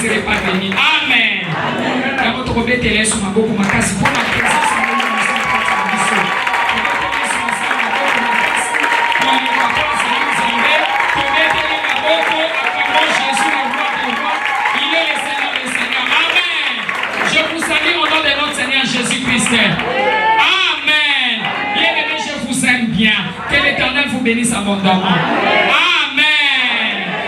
serai pas béni. Amen. Dans votre robette, elle est sur ma go pour ma casse. Pour ma présence, Jésus-Christ. Amen. Bien-aimés, je vous aime bien. Que l'Éternel vous bénisse abondamment. Amen.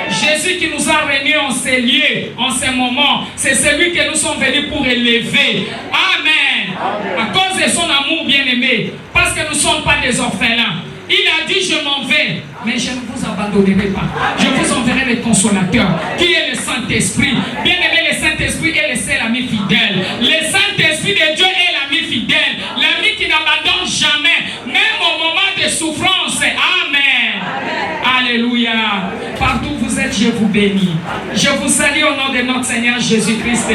Jésus qui nous a réunis en ces lieux, en ces moments, c'est celui que nous sommes venus pour élever. Amen. À cause de son amour bien-aimé, parce que nous ne sommes pas des orphelins. Il a dit, je m'en vais, mais je ne vous abandonnerai pas. Je vous enverrai le consolateur, qui est le Saint-Esprit. Bien-aimé, le Saint-Esprit est le seul ami fidèle. Le Saint-Esprit de Dieu est l'ami fidèle. L'ami qui n'abandonne jamais, même au moment de souffrance. Amen. Alléluia. Partout où vous êtes, je vous bénis. Je vous salue au nom de notre Seigneur Jésus-Christ.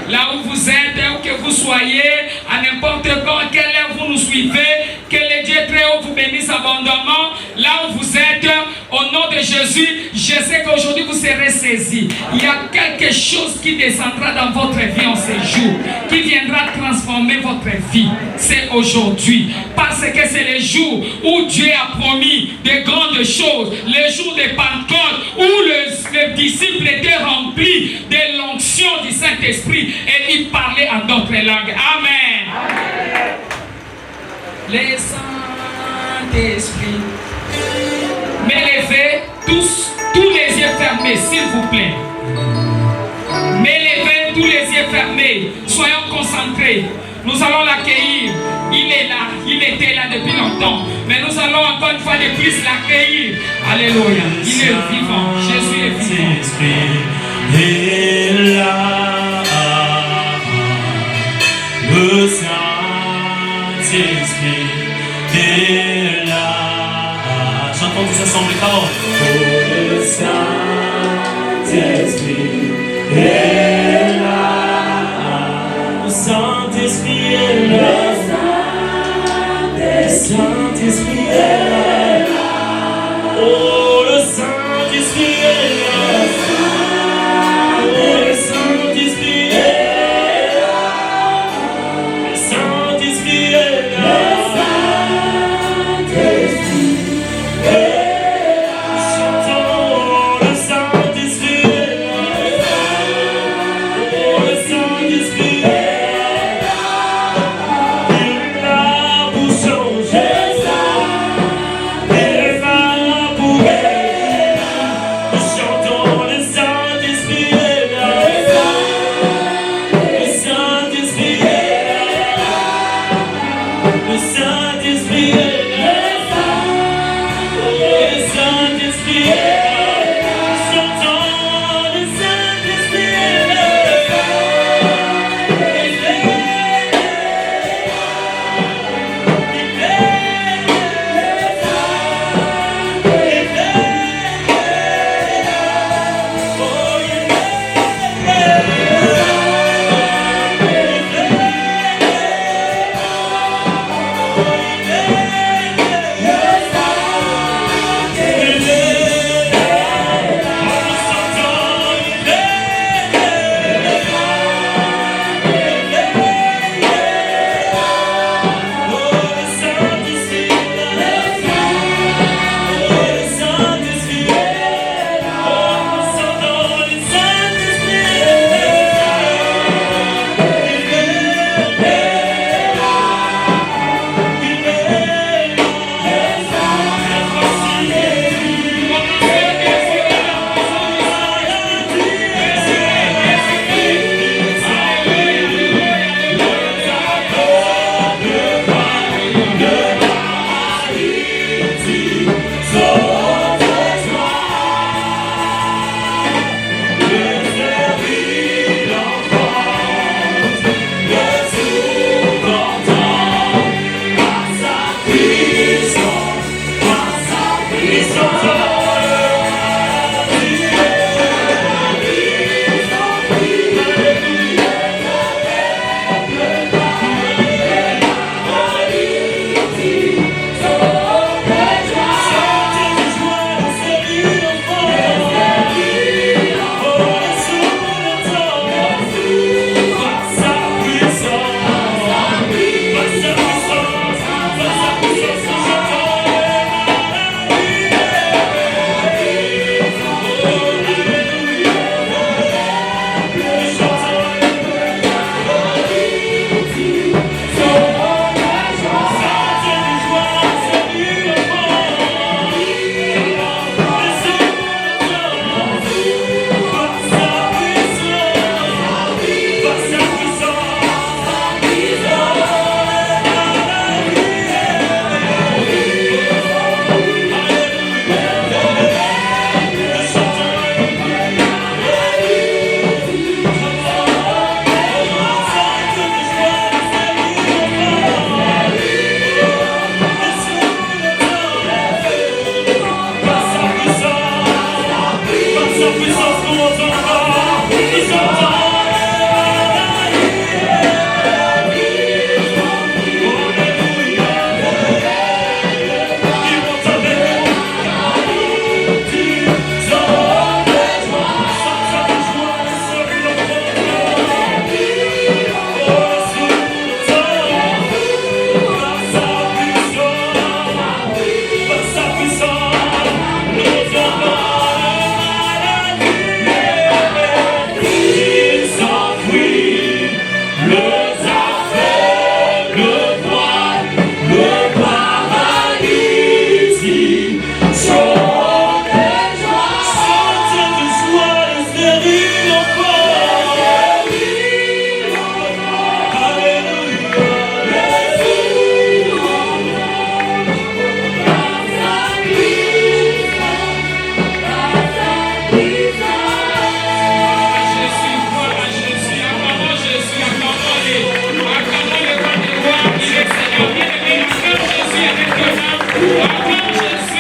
Là où vous êtes, où que vous soyez, à n'importe quand, quelle heure vous nous suivez, que le Dieu très haut vous bénisse abondamment. Là où vous êtes, au nom de Jésus, je sais qu'aujourd'hui vous serez saisis. Il y a quelque chose qui descendra dans votre vie en ces jours, qui viendra transformer votre vie. C'est aujourd'hui. Parce que c'est le jour où Dieu a promis de grandes choses. Le jour de Pentecôte, où le disciple était rempli de l'onction du Saint-Esprit et il parlait en d'autres langues. Amen. Les Saint-Esprit. Mais levez tous les yeux fermés, s'il vous plaît. Mais levez tous les yeux fermés. Soyons concentrés. Nous allons l'accueillir. Il est là. Il était là depuis longtemps. Mais nous allons encore une fois de plus l'accueillir. Alléluia. Il est vivant. Jésus est vivant. Et là, le Saint-Esprit est là. Chantons tous ensemble les paroles. Le Saint-Esprit est là. Le Saint-Esprit est là. Le Saint-Esprit est là. Oh, le Saint-Esprit est là. Oh, le Saint-Esprit est là. Le Saint-Esprit est là.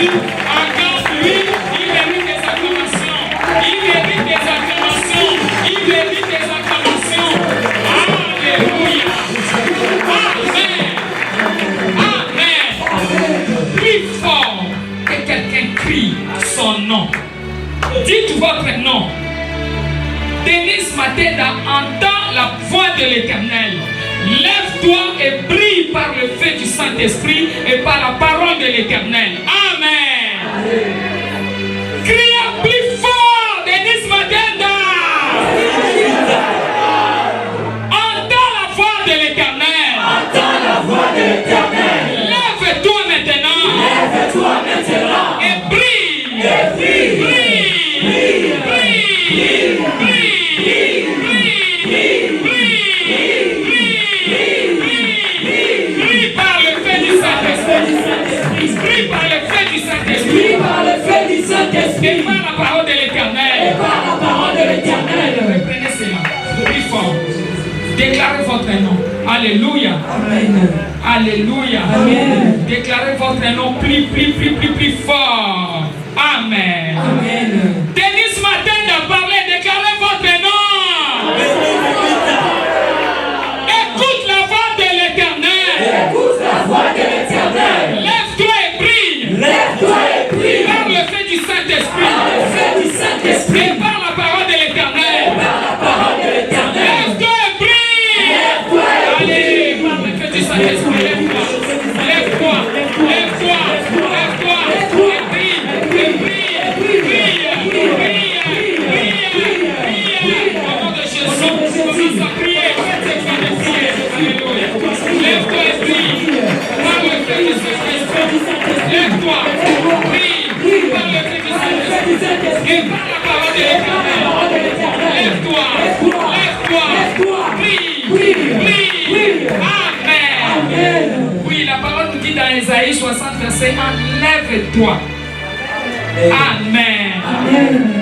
Jésus, acclame-lui, il mérite des acclamations. Il mérite des acclamations. Il mérite des acclamations. Alléluia. Amen. Amen. Plus fort que quelqu'un crie son nom. Dites votre nom. Denise Mateda entend la voix de l'Éternel. Lève-toi et brille par le feu du Saint-Esprit et par la parole de l'Éternel. Amen. Crie plus fort, Denise Mateda. Entends la voix de l'Éternel. Entends la voix de l'Éternel. Lève-toi maintenant. Lève-toi maintenant. Et brille. Et brille. Brille. Brille. Et par la parole de l'Éternel. Et par la parole de l'Éternel. Reprenez cela. Plus fort. Déclarez votre nom. Alléluia. Amen. Alléluia. Amen. Déclarez votre nom plus fort. Amen. Amen. Denise Mateda parlez, déclarez votre nom. Écoute la voix de l'Éternel. Écoute la voix de l'Éternel. Lève-toi et brille. Lève-toi et brille. Par le feu du Saint-Esprit. Par le feu du Saint-Esprit. Et par la parole de l'Éternel. Par la parole de l'Éternel. Lève-toi et brille. Lève-toi et brille. Allez, par le feu du Saint-Esprit, lève-toi. Lève-toi. Lève-toi. Lève-toi. Et brille. Et brille. Brille. Brille. Brille. Au nom de Jésus, commence à prier. Faites cette fin de prière. Alléluia. Lève-toi et brille. Par le feu du Saint-Esprit. Lève-toi. Brille. Par le feu du Saint-Esprit. Et par la parole de l'Éternel. Lève-toi. Lève-toi. Brille. Brille. Amen. Oui, la parole nous dit dans Ésaïe 60, verset 1, lève-toi. Amen.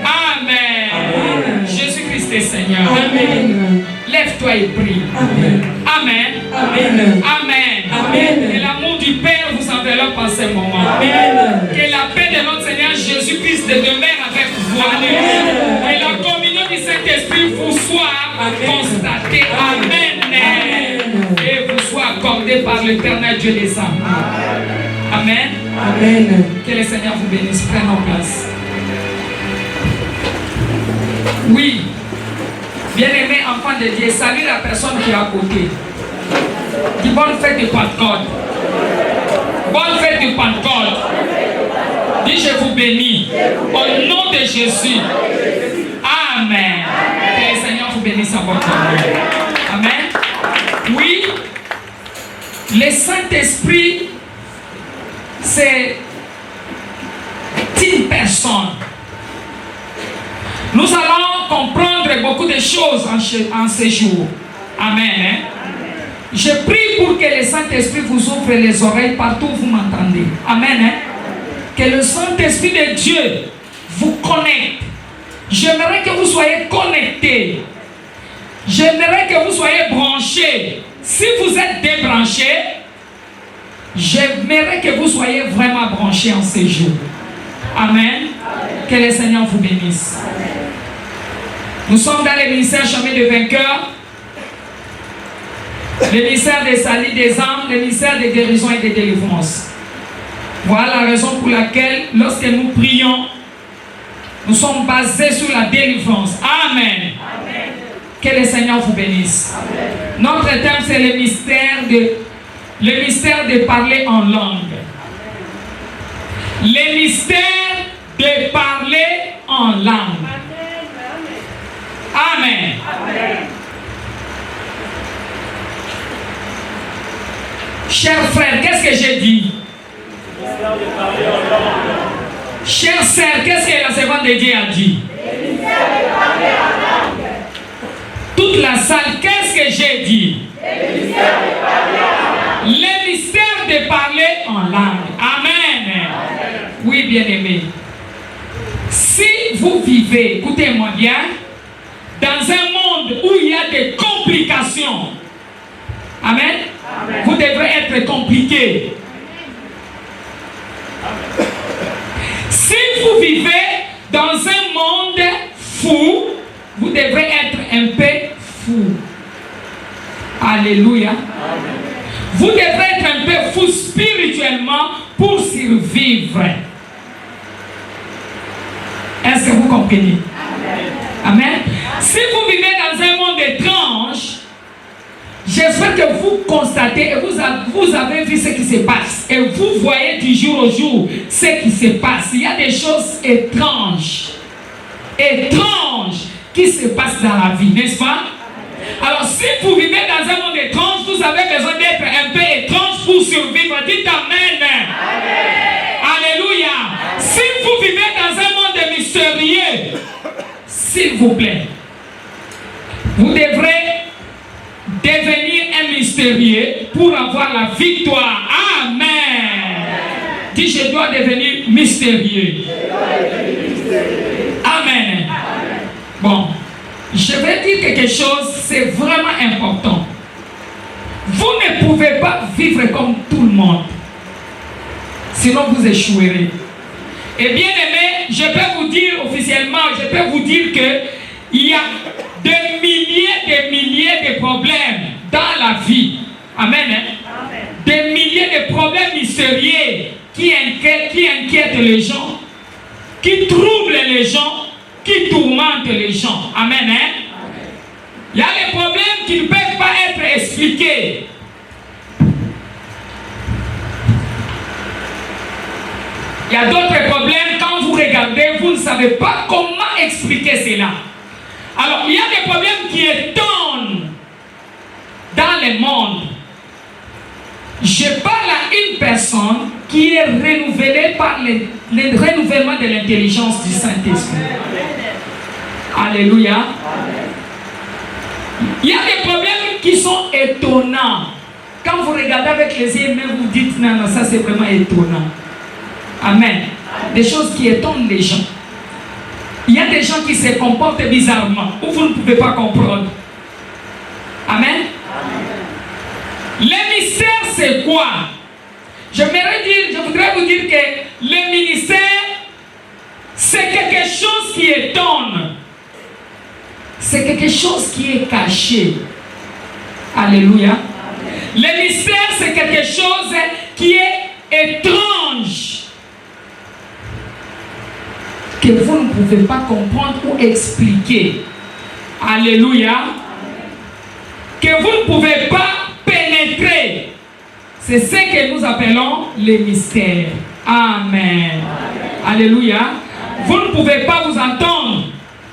Amen. Jésus-Christ est Seigneur. Amen. Lève-toi et prie. Amen. Amen. Amen. Amen. Amen. Que l'amour du Père vous enveloppe en ce moment. Amen. Que la paix de notre Seigneur Jésus-Christ demeure avec vous. Alléluia. Que la communion du Saint-Esprit vous soit constatée. Amen. Et vous soit accordée par l'Éternel Dieu des âmes. Amen. Amen. Que le Seigneur vous bénisse. Prenons place. Oui. Bien-aimé enfant de Dieu, salue la personne qui est à côté. Dis bonne fête de Pentecôte. Bonne fête de Pentecôte. Dis je vous bénis. Au nom de Jésus. Amen. Que le Seigneur vous bénisse à votre nom. Amen. Oui. Le Saint-Esprit, c'est une personne. Nous allons comprendre beaucoup de choses en ce jour. Amen. Je prie pour que le Saint-Esprit vous ouvre les oreilles partout où vous m'entendez. Amen. Que le Saint-Esprit de Dieu vous connecte. J'aimerais que vous soyez connectés. J'aimerais que vous soyez branchés. Si vous êtes débranchés, j'aimerais que vous soyez vraiment branchés en ce jour. Amen. Que le Seigneur vous bénisse. Nous sommes dans le ministère Chemin de Vainqueur, le ministère des salut des âmes, le ministère de guérison et de délivrance. Voilà la raison pour laquelle, lorsque nous prions, nous sommes basés sur la délivrance. Amen. Amen. Que le Seigneur vous bénisse. Amen. Notre thème, c'est le mystère de parler en langue. Le mystère de parler en langue. Amen. Amen. Chers frères, qu'est-ce que j'ai dit? Chers sœurs, qu'est-ce que la servante de Dieu a dit? Toute la salle, qu'est-ce que j'ai dit? Le mystère de parler en langue. Amen. Oui, bien-aimés. Si vous vivez, écoutez-moi bien, dans un monde où il y a des complications, amen, vous devrez être compliqué. vivez dans un monde fou, vous devrez être un peu fou. Alléluia. Vous devrez être un peu fou spirituellement pour survivre. Est-ce que vous comprenez? Amen. Si vous vivez dans un monde étrange, j'espère que vous constatez et vous avez vu ce qui se passe. Et vous voyez du jour au jour ce qui se passe. Il y a des choses étranges. Étranges qui se passent dans la vie, n'est-ce pas? Alors si vous vivez dans un monde étrange, vous avez besoin d'être un peu étrange pour survivre. Dites Amen. Alléluia. Si vous vivez dans un monde mystérieux, s'il vous plaît, vous devrez devenir un mystérieux pour avoir la victoire. Amen. Dis, je dois devenir mystérieux. Amen. Bon, je vais dire quelque chose, c'est vraiment important. Vous ne pouvez pas vivre comme tout le monde, sinon vous échouerez. Et bien aimé, je peux vous dire officiellement, je peux vous dire que il y a des milliers de problèmes dans la vie. Amen. Amen. Des milliers de problèmes mystérieux qui inquiètent les gens, qui troublent les gens, qui tourmentent les gens. Amen. Amen. Il y a des problèmes qui ne peuvent pas être expliqués. Il y a d'autres problèmes, quand vous regardez, vous ne savez pas comment expliquer cela. Alors, il y a des problèmes qui étonnent dans le monde. Je parle à une personne qui est renouvelée par le renouvellement de l'intelligence du Saint-Esprit. Alléluia. Il y a des problèmes qui sont étonnants. Quand vous regardez avec les yeux, même vous dites, non, ça c'est vraiment étonnant. Amen. Des choses qui étonnent les gens. Il y a des gens qui se comportent bizarrement, ou vous ne pouvez pas comprendre. Amen. Le mystère, c'est quoi? Je voudrais vous dire que le ministère, c'est quelque chose qui étonne. C'est quelque chose qui est caché. Alléluia. Le mystère, c'est quelque chose qui est étrange, que vous ne pouvez pas comprendre ou expliquer. Alléluia. Que vous ne pouvez pas pénétrer. C'est ce que nous appelons les mystères. Amen. Alléluia. Vous ne pouvez pas vous entendre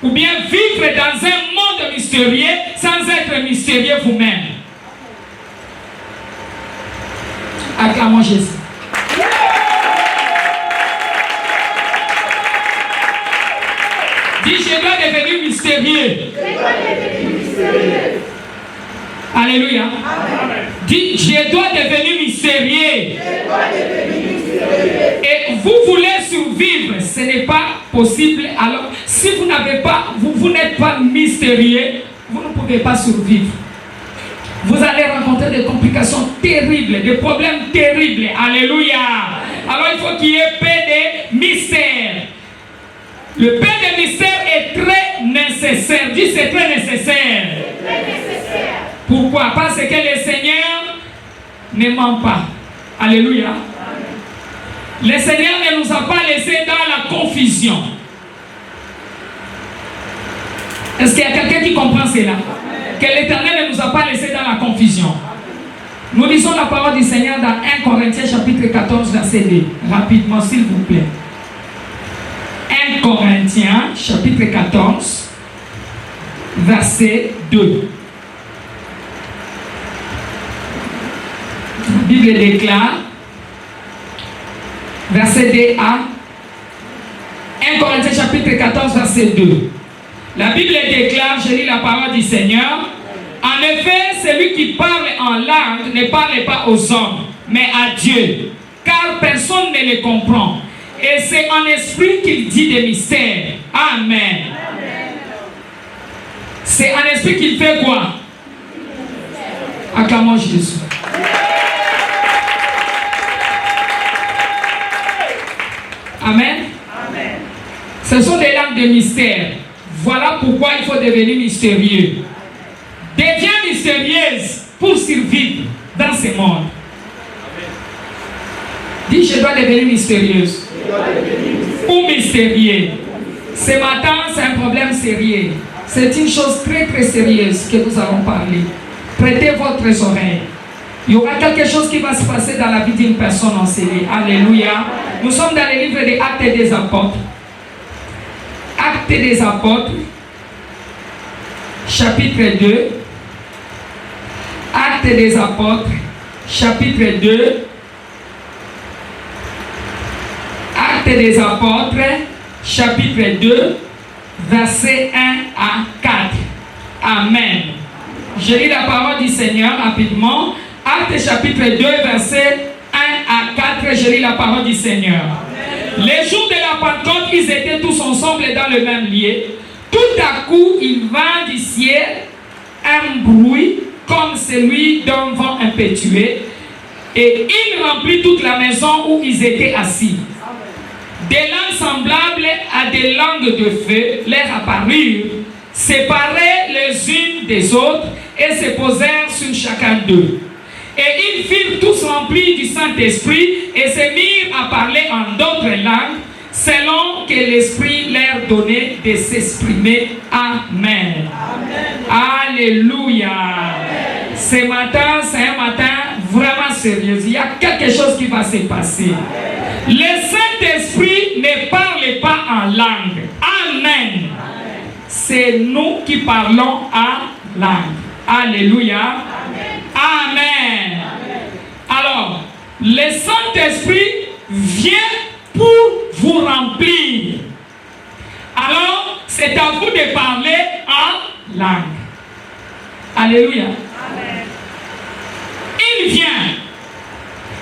ou bien vivre dans un monde mystérieux sans être mystérieux vous-même. Acclamons Jésus. Dis, je dois devenir mystérieux. Alléluia. Amen. Dis, je dois devenir mystérieux. Et vous voulez survivre, ce n'est pas possible. Alors, si vous n'avez pas, vous n'êtes pas mystérieux, vous ne pouvez pas survivre. Vous allez rencontrer des complications terribles, des problèmes terribles. Alléluia. Alors, il faut qu'il y ait paix de mystère. Le pain de mystère est très nécessaire. Dis, c'est très nécessaire. Pourquoi? Parce que le Seigneur ne ment pas. Alléluia. Le Seigneur ne nous a pas laissés dans la confusion. Est-ce qu'il y a quelqu'un qui comprend cela? Que l'Éternel ne nous a pas laissés dans la confusion. Nous lisons la parole du Seigneur dans 1 Corinthiens chapitre 14 verset 2. Rapidement s'il vous plaît. 1 Corinthiens chapitre 14 verset 2. La Bible déclare, verset 2 à 1 Corinthiens chapitre 14 verset 2. La Bible déclare, je lis la parole du Seigneur. En effet, celui qui parle en langue ne parle pas aux hommes, mais à Dieu, car personne ne le comprend. Et c'est en esprit qu'il dit des mystères. Amen. C'est en esprit qu'il fait quoi? Acclamons Jésus. Amen. Ce sont des langues de mystère. Voilà pourquoi il faut devenir mystérieux. Deviens mystérieuse pour survivre dans ce monde. Dis, je dois devenir mystérieuse. Ou mystérieux. Ce matin, c'est un problème sérieux. C'est une chose très très sérieuse que nous allons parler. Prêtez votre oreille. Il y aura quelque chose qui va se passer dans la vie d'une personne enseignée. Alléluia. Nous sommes dans le livre des Actes des Apôtres. Actes des Apôtres, chapitre 2. Actes des Apôtres, chapitre 2. Actes des Apôtres, chapitre 2, versets 1 à 4. Amen. Je lis la parole du Seigneur rapidement. Actes chapitre 2, versets 1 à 4. Je lis la parole du Seigneur. Les jours de la Pentecôte, ils étaient tous ensemble dans le même lieu. Tout à coup, il vint du ciel un bruit comme celui d'un vent impétueux, et il remplit toute la maison où ils étaient assis. Des langues semblables à des langues de feu leur apparurent, séparées les unes des autres, et se posèrent sur chacun d'eux. Et ils furent tous remplis du Saint-Esprit et se mirent à parler en d'autres langues, selon que l'Esprit leur donnait de s'exprimer. Amen. Amen. Alléluia. Amen. Ce matin, c'est un matin vraiment sérieux. Il y a quelque chose qui va se passer. Amen. Le Saint-Esprit ne parle pas en langue. Amen. C'est nous qui parlons en langue. Alléluia. Amen. Amen. Alors, le Saint-Esprit vient pour vous remplir. Alors, c'est à vous de parler en langue. Alléluia. Amen. Il vient,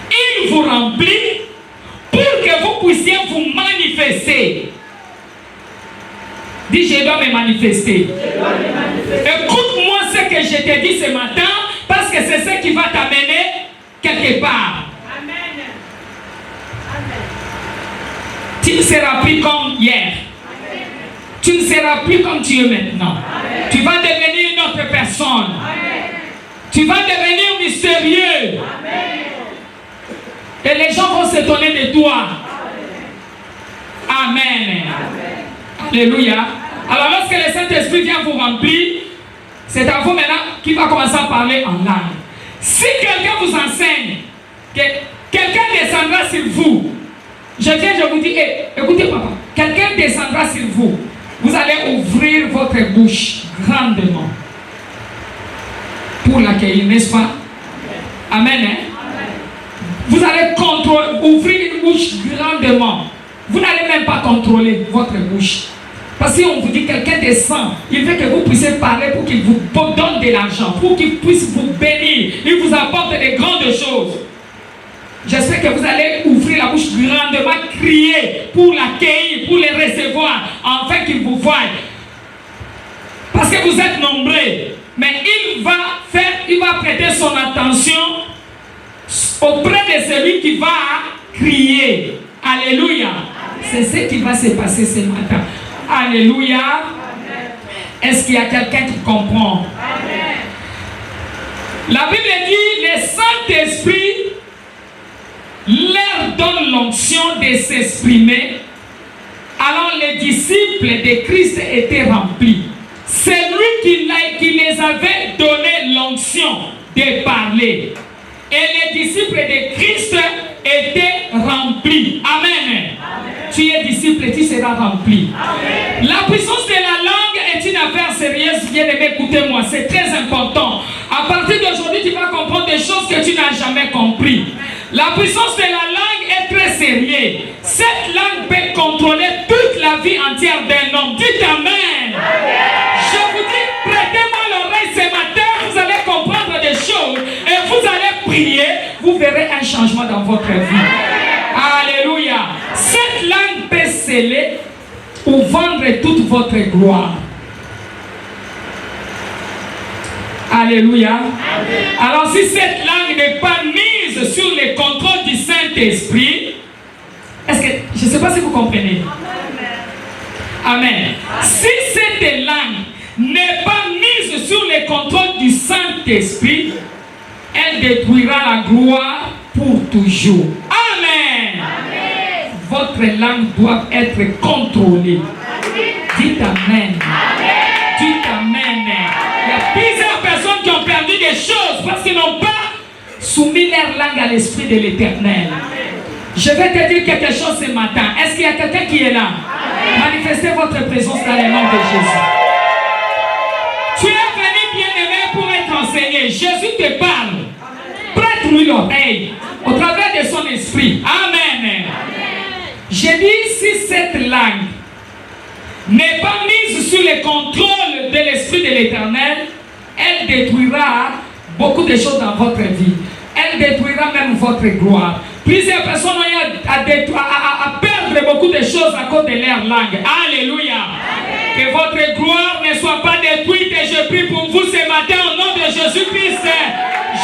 il vous remplit pour que vous puissiez vous manifester. Dis, je dois me manifester. Écoute-moi ce que je te dis ce matin, parce que c'est ce qui va t'amener quelque part. Amen. Amen. Tu ne seras plus comme hier. Amen. Tu ne seras plus comme tu es maintenant. Amen. Tu vas devenir une autre personne. Amen. Tu vas devenir mystérieux. Amen. Et les gens vont s'étonner de toi. Amen. Amen. Alléluia. Alors lorsque le Saint-Esprit vient vous remplir, c'est à vous maintenant qui va commencer à parler en langue. Si quelqu'un vous enseigne, que quelqu'un descendra sur vous, je vous dis, écoutez papa, quelqu'un descendra sur vous, vous allez ouvrir votre bouche grandement pour l'accueillir, n'est-ce pas? Amen. Hein? Vous allez ouvrir une bouche grandement. Vous n'allez même pas contrôler votre bouche. Parce qu'on vous dit quelqu'un descend, il veut que vous puissiez parler pour qu'il vous donne de l'argent, pour qu'il puisse vous bénir, il vous apporte de grandes choses. J'espère que vous allez ouvrir la bouche grandement, crier pour l'accueillir, pour le recevoir, afin qu'il vous voie. Parce que vous êtes nombreux, mais il va prêter son attention auprès de celui qui va crier. Alléluia. C'est ce qui va se passer ce matin. Alléluia. Est-ce qu'il y a quelqu'un qui comprend? Amen. La Bible dit, le Saint-Esprit leur donne l'onction de s'exprimer. Alors les disciples de Christ étaient remplis. C'est lui qui les avait donné l'onction de parler. Et les disciples de Christ étaient remplis. Amen. Tu es disciple et tu seras rempli. Amen. La puissance de la langue est une affaire sérieuse. Bien aimé, écoutez-moi, c'est très important. À partir d'aujourd'hui, tu vas comprendre des choses que tu n'as jamais compris. La puissance de la langue est très sérieuse. Cette langue peut contrôler toute la vie entière d'un homme. Dites Amen. Je vous dis, prêtez-moi l'oreille ce matin, vous allez comprendre des choses et vous allez prier, vous verrez un changement dans votre vie. Alléluia. Cette langue peut sceller ou vendre toute votre gloire. Alléluia. Amen. Alors si cette langue n'est pas mise sur le contrôle du Saint-Esprit, est-ce que, je ne sais pas si vous comprenez. Amen. Amen. Si cette langue n'est pas mise sous le contrôle du Saint-Esprit, elle détruira la gloire pour toujours. Amen. Amen. Votre langue doit être contrôlée. Dites Amen. Dites Amen. Il y a plusieurs personnes qui ont perdu des choses parce qu'ils n'ont pas soumis leur langue à l'Esprit de l'Éternel. Je vais te dire quelque chose ce matin. Est-ce qu'il y a quelqu'un qui est là? Manifestez votre présence dans le nom de Jésus. Tu es venu bien-aimé pour être enseigné. Jésus te parle. Prête-lui l'oreille au travers de son esprit. Amen. J'ai dit, si cette langue n'est pas mise sous le contrôle de l'Esprit de l'Éternel, elle détruira beaucoup de choses dans votre vie. Elle détruira même votre gloire. Plusieurs personnes ont eu à perdre beaucoup de choses à cause de leur langue. Alléluia. Amen. Que votre gloire ne soit pas détruite. Et je prie pour vous ce matin au nom de Jésus-Christ.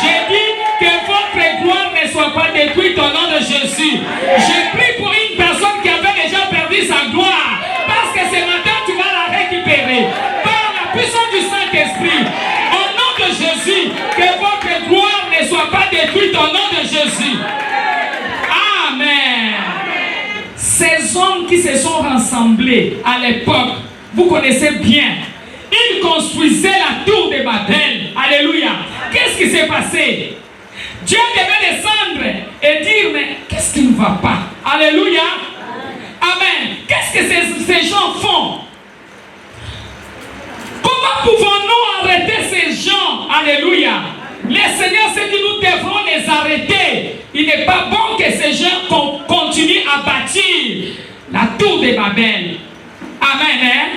J'ai dit que votre gloire ne soit pas détruite au nom de Jésus. Je prie pour une personne qui avait déjà perdu sa gloire. Parce que ce matin, tu vas la récupérer. Par la puissance du Saint-Esprit. Au nom de Jésus, que votre gloire ne soit pas détruite au nom de Jésus. Amen. Ces hommes qui se sont rassemblés à l'époque, vous connaissez bien, ils construisaient la tour de Babel. Alléluia. Qu'est-ce qui s'est passé? Dieu devait descendre et dire, mais qu'est-ce qui ne va pas? Alléluia. Amen. Qu'est-ce que ces gens font? Comment pouvons-nous arrêter ces gens? Alléluia. Les seigneurs, c'est que nous devrons les arrêter. Il n'est pas bon que ces gens continuent à bâtir la tour de Babel. Amen. Hein?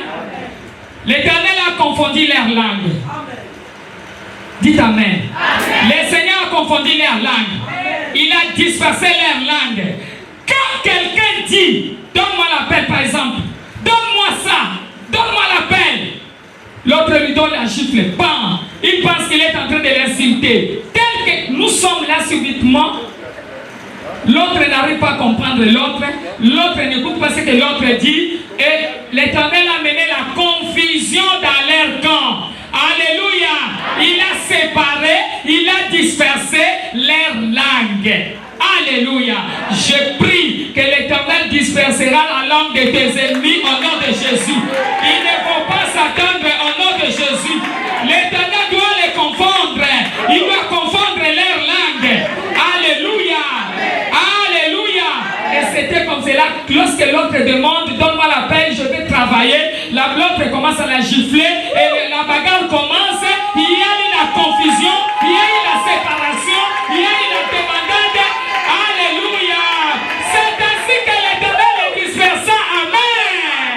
L'Éternel a confondu leur langue. Dites Amen. Le Seigneur a confondu leur langue. Il a dispersé leur langue. Quand quelqu'un dit, donne-moi la paix par exemple, donne-moi ça, donne-moi la paix, l'autre lui donne la gifle, bam. Il pense qu'il est en train de l'insulter. Tel que nous sommes là subitement, l'autre n'arrive pas à comprendre l'autre. L'autre n'écoute pas ce que l'autre dit. Et l'Éternel a mené la confusion dans leur camp. Alléluia. Il a séparé, il a dispersé leur langue. Alléluia. Je prie que l'Éternel dispersera la langue de tes ennemis au nom de Jésus. Ils ne vont pas s'attendre au nom de Jésus. L'Éternel doit les confondre. Il doit confondre leur langue. Alléluia. Alléluia. Et c'était comme cela. Lorsque l'autre demande, donne-moi la paix, je vais travailler. L'autre commence à la gifler. Et la bagarre commence. Il y a eu la confusion. Il y a eu la séparation. Il y a eu la débandade. Alléluia. C'est ainsi que l'Éternel les dispersa. Amen.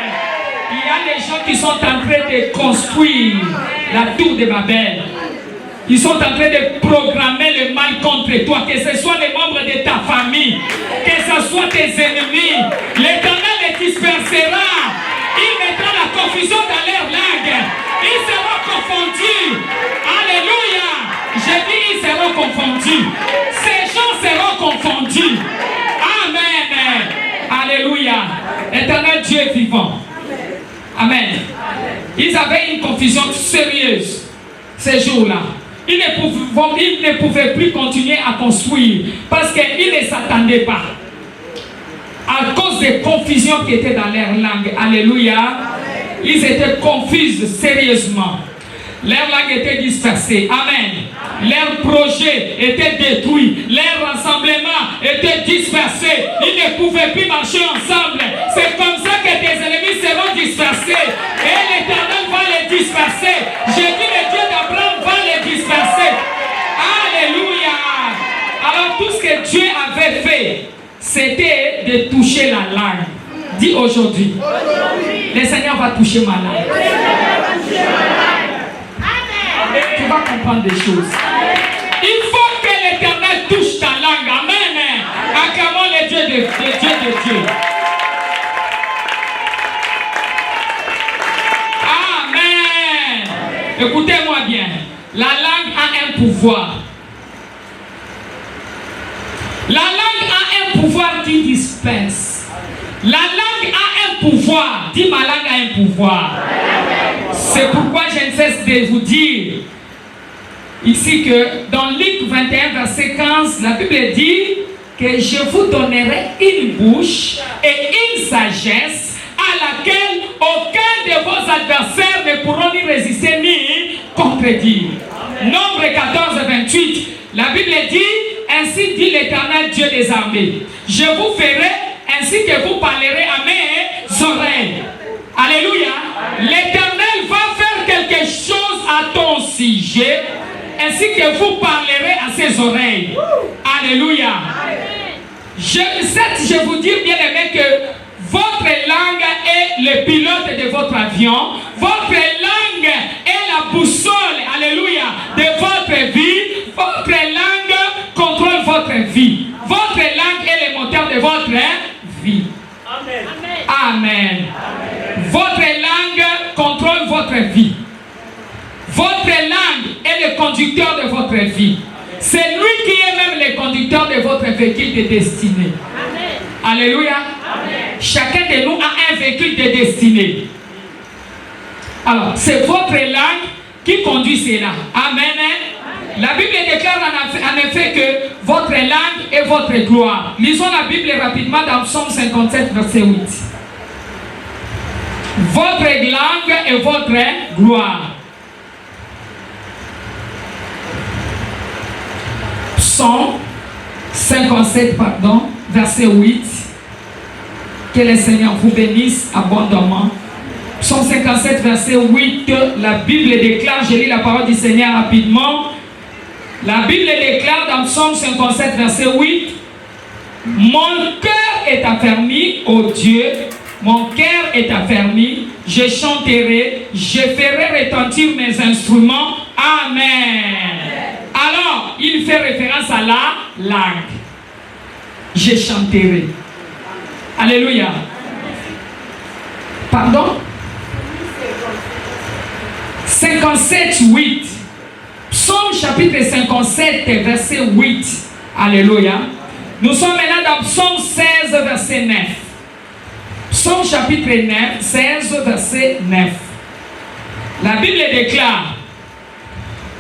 Il y a des gens qui sont en train de construire la tour de Babel. Ils sont en train de programmer le mal contre toi, que ce soit les membres de ta famille, que ce soit tes ennemis. L'Éternel les dispersera. Il mettra la confusion dans leur langue. Ils seront confondus. Alléluia. J'ai dit ils seront confondus. Ces gens seront confondus. Amen. Alléluia. Éternel Dieu est vivant. Amen. Ils avaient une confusion sérieuse ces jours-là. Ils ne pouvaient plus continuer à construire parce qu'ils ne s'attendaient pas. À cause des confusions qui étaient dans leur langue. Alléluia. Ils étaient confus sérieusement. Leur langue était dispersée. Amen. Leur projet était détruit. Leur rassemblement était dispersé. Ils ne pouvaient plus marcher ensemble. C'est comme ça que tes ennemis seront dispersés. Et l'Éternel va les disperser. J'ai dit le Dieu d'Abraham va les disperser. Alléluia. Alors tout ce que Dieu avait fait, c'était de toucher la langue. Dis aujourd'hui. Le Seigneur va toucher ma langue. Tu vas comprendre des choses. Il faut que l'Éternel touche ta langue. Amen. Acclamons le Dieu de Dieu. Amen. Écoutez-moi bien. La langue a un pouvoir. La langue a un pouvoir qui disperse. La langue a un pouvoir. Dis, ma langue a un pouvoir. C'est pourquoi je ne cesse de vous dire ici que dans Luc 21, verset 15, la Bible dit que je vous donnerai une bouche et une sagesse à laquelle aucun de vos adversaires ne pourront ni résister ni contredire. Nombre 14, 28, la Bible dit, ainsi dit l'Éternel Dieu des armées, je vous ferai ainsi que vous parlerez à mes oreilles. Alléluia. L'Éternel va faire quelque chose à ton sujet, ainsi que vous parlerez à ses oreilles. Alléluia. Je vous dis, bien aimé, que votre langue est le pilote de votre avion. Votre langue est la boussole, alléluia, de votre vie. Votre langue contrôle votre vie. Votre langue est le moteur de votre vie. Amen. Amen. Votre langue contrôle votre vie. Votre langue est le conducteur de votre vie. C'est lui qui est même le conducteur de votre véhicule de destinée. Amen. Alléluia. Amen. Chacun de nous a un véhicule de destinée. Alors, c'est votre langue qui conduit cela. Amen. Amen. La Bible déclare en effet que votre langue est votre gloire. Lisons la Bible rapidement dans Psaume 57, verset 8. Votre langue est votre gloire. Psaume 57, verset 8. Que le Seigneur vous bénisse abondamment. Psaume 57, verset 8. La Bible déclare, je lis la parole du Seigneur rapidement. La Bible déclare dans Psaume 57, verset 8. Mon cœur est affermi, ô Dieu. Mon cœur est affermi. Je chanterai, je ferai retentir mes instruments. Amen. Alors, il fait référence à la langue. Je chanterai. Alléluia. Pardon? 57, 8. Psaume chapitre 57, verset 8. Alléluia. Nous sommes maintenant dans Psaume 16, verset 9. Psaume chapitre 16, verset 9. La Bible déclare: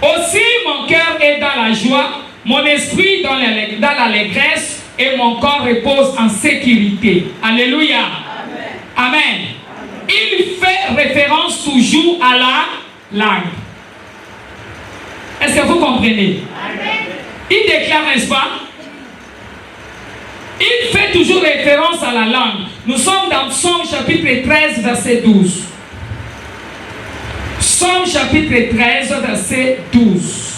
aussi mon cœur est dans la joie, mon esprit dans l'allégresse et mon corps repose en sécurité. Alléluia. Amen. Amen. Il fait référence toujours à la langue. Est-ce que vous comprenez? Amen. Il déclare, n'est-ce pas? Il fait toujours référence à la langue. Nous sommes dans Psaume chapitre 13, verset 12. Psaume chapitre 13, verset 12.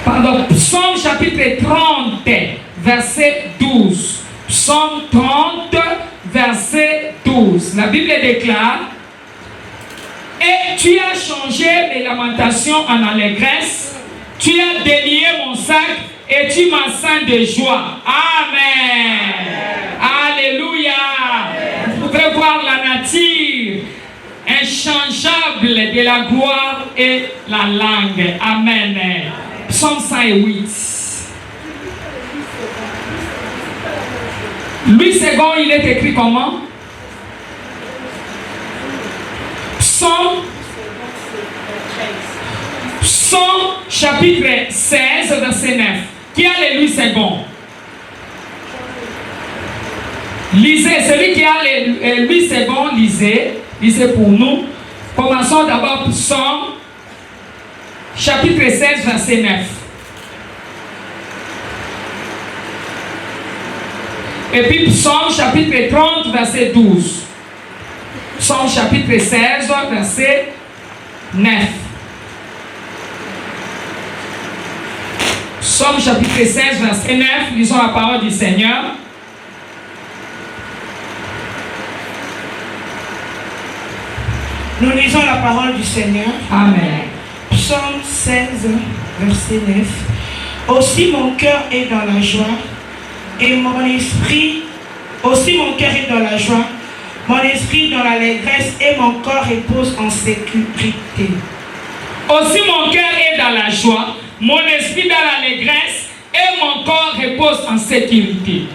Pardon, Psaume chapitre 30, verset 12. Psaume 30, verset 12. La Bible déclare: et tu as changé mes lamentations en allégresse, tu as délié mon sac et tu m'as ceint de joie. Amen. Alléluia. Vous pouvez voir la nature inchangeable de la gloire et la langue. Amen. Psaume 108. Louis II, il est écrit comment? Psaume chapitre 16, verset 9. Qui a les Louis II? Lisez, celui qui a les Louis II, lisez pour nous. Commençons d'abord Psaume chapitre 16, verset 9. Et puis Psaume chapitre 30, verset 12. Psaume chapitre 16, verset 9. Psaume chapitre 16, verset 9. Lisons la parole du Seigneur. Nous lisons la parole du Seigneur. Amen. Psaume 16, verset 9. Aussi mon cœur est dans la joie et mon esprit, aussi mon cœur est dans la joie, mon esprit dans l'allégresse et mon corps repose en sécurité. Aussi mon cœur est dans la joie, mon esprit dans l'allégresse et mon corps repose en sécurité.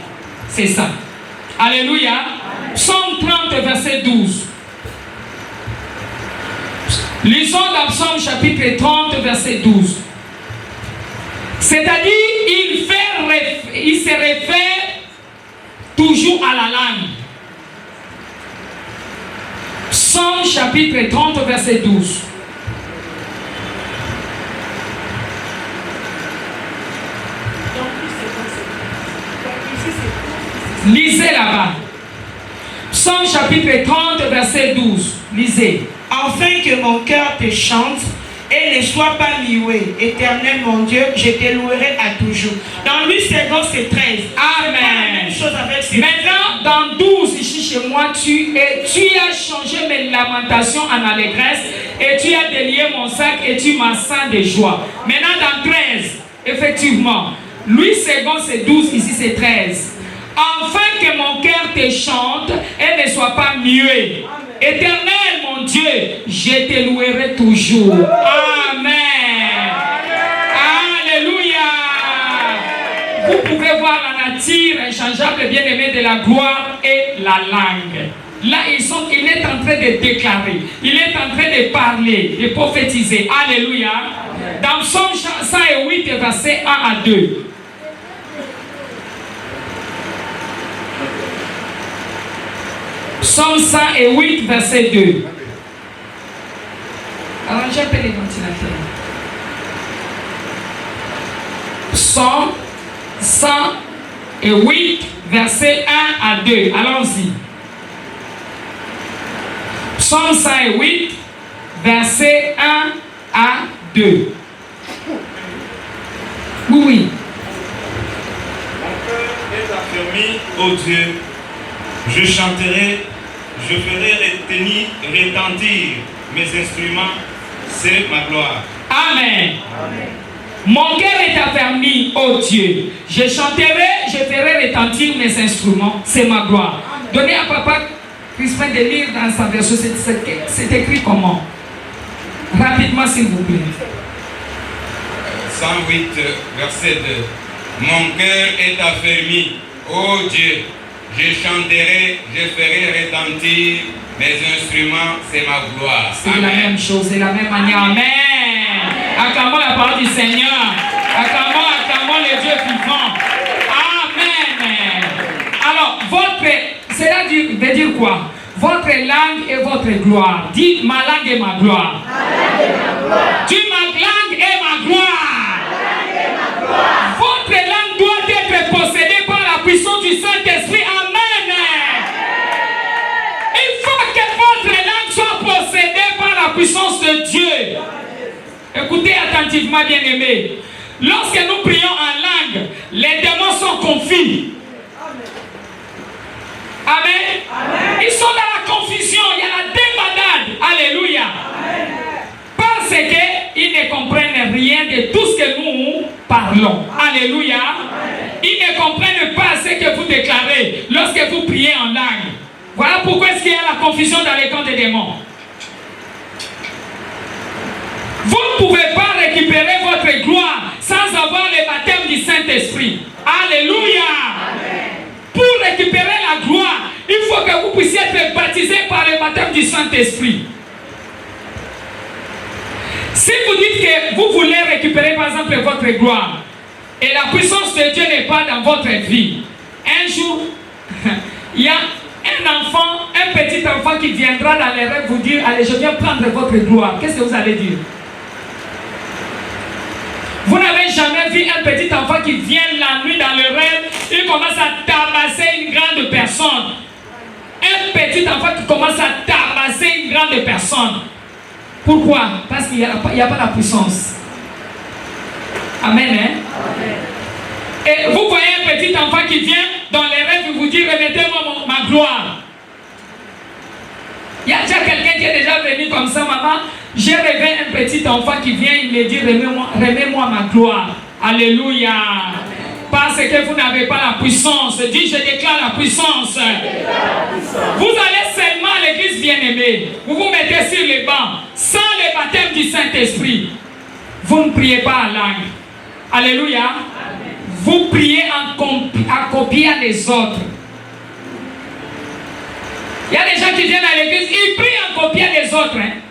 C'est ça. Alléluia. Psaume 30, verset 12. Lisons dans Psaume chapitre 30, verset 12. C'est-à-dire, il se réfère toujours à la langue. Psaume chapitre 30, verset 12. Lisez là-bas. Psaume chapitre 30, verset 12. Lisez. Afin que mon cœur te chante et ne soit pas muet. Éternel mon Dieu, je te louerai à toujours. Dans Louis II, c'est 13. Amen. La même chose avec ces... Maintenant, dans 12, ici chez moi, tu as changé mes lamentations en allégresse et tu as délié mon sac et tu m'as ceint de joie. Maintenant, dans 13, effectivement, Louis II, c'est 12, ici c'est 13. Afin que mon cœur te chante et ne soit pas muet. Éternel mon Dieu, je te louerai toujours. Amen. Alléluia. Vous pouvez voir la nature inchangeable, bien-aimée de la gloire et la langue. Là, il est en train de déclarer, il est en train de parler, de prophétiser. Alléluia. Dans Psaume 108, verset 1 à 2. Psaume 108, verset 2. Alors, j'appelle les ventilateurs. Psaume 108, verset 1 à 2. Allons-y. Psaume 108, verset 1 à 2. Oui. Mon cœur est affermi, ô Dieu. Je chanterai, je ferai retentir mes instruments, c'est ma gloire. Amen. Amen. Mon cœur est affermi, ô Dieu. Je chanterai, je ferai retentir mes instruments, c'est ma gloire. Amen. Donnez à papa Crispin de lire dans sa version, c'est écrit comment? Rapidement, s'il vous plaît. 108, verset 2. Mon cœur est affermi, ô Dieu. Je chanterai, je ferai retentir mes instruments, c'est ma gloire. C'est la même chose, c'est la même manière. Amen. Acclamons la parole du Seigneur. Acclamons le Dieu vivant. Amen. Alors, cela veut dire quoi? Votre langue est votre gloire. Dites, ma langue est ma gloire. Dites, ma langue est ma gloire. Votre langue doit être possédée par la puissance du Saint-Esprit. Puissance de Dieu. Écoutez attentivement, bien-aimés. Lorsque nous prions en langue, les démons sont confus. Amen. Amen. Ils sont dans la confusion, il y a la débandade. Alléluia. Amen. Parce qu'ils ne comprennent rien de tout ce que nous parlons. Alléluia. Amen. Ils ne comprennent pas ce que vous déclarez lorsque vous priez en langue. Voilà pourquoi est-ce qu'il y a la confusion dans les camps des démons. Vous ne pouvez pas récupérer votre gloire sans avoir le baptême du Saint-Esprit. Alléluia. Amen. Pour récupérer la gloire, il faut que vous puissiez être baptisé par le baptême du Saint-Esprit. Si vous dites que vous voulez récupérer par exemple votre gloire et la puissance de Dieu n'est pas dans votre vie, un jour, il y a un petit enfant qui viendra dans les rêves vous dire, allez, je viens prendre votre gloire. Qu'est-ce que vous allez dire? Vous n'avez jamais vu un petit enfant qui vient la nuit dans le rêve, il commence à tabasser une grande personne. Un petit enfant qui commence à tabasser une grande personne. Pourquoi? Parce qu'il n'y a pas la puissance. Amen. Hein? Amen. Et vous voyez un petit enfant qui vient dans les rêves et vous dit, remettez-moi ma gloire. Il y a déjà quelqu'un qui est déjà venu comme ça, maman. J'ai rêvé un petit enfant qui vient, il me dit, remets-moi ma gloire. Alléluia. Parce que vous n'avez pas la puissance. Dis, je déclare la puissance. Vous allez seulement à l'église bien-aimée. Vous vous mettez sur les bancs. Sans le baptême du Saint-Esprit, vous ne priez pas en langue. Alléluia. Amen. Vous priez en copiant les autres. Il y a des gens qui viennent à l'église, ils prient en copiant les autres. Hein?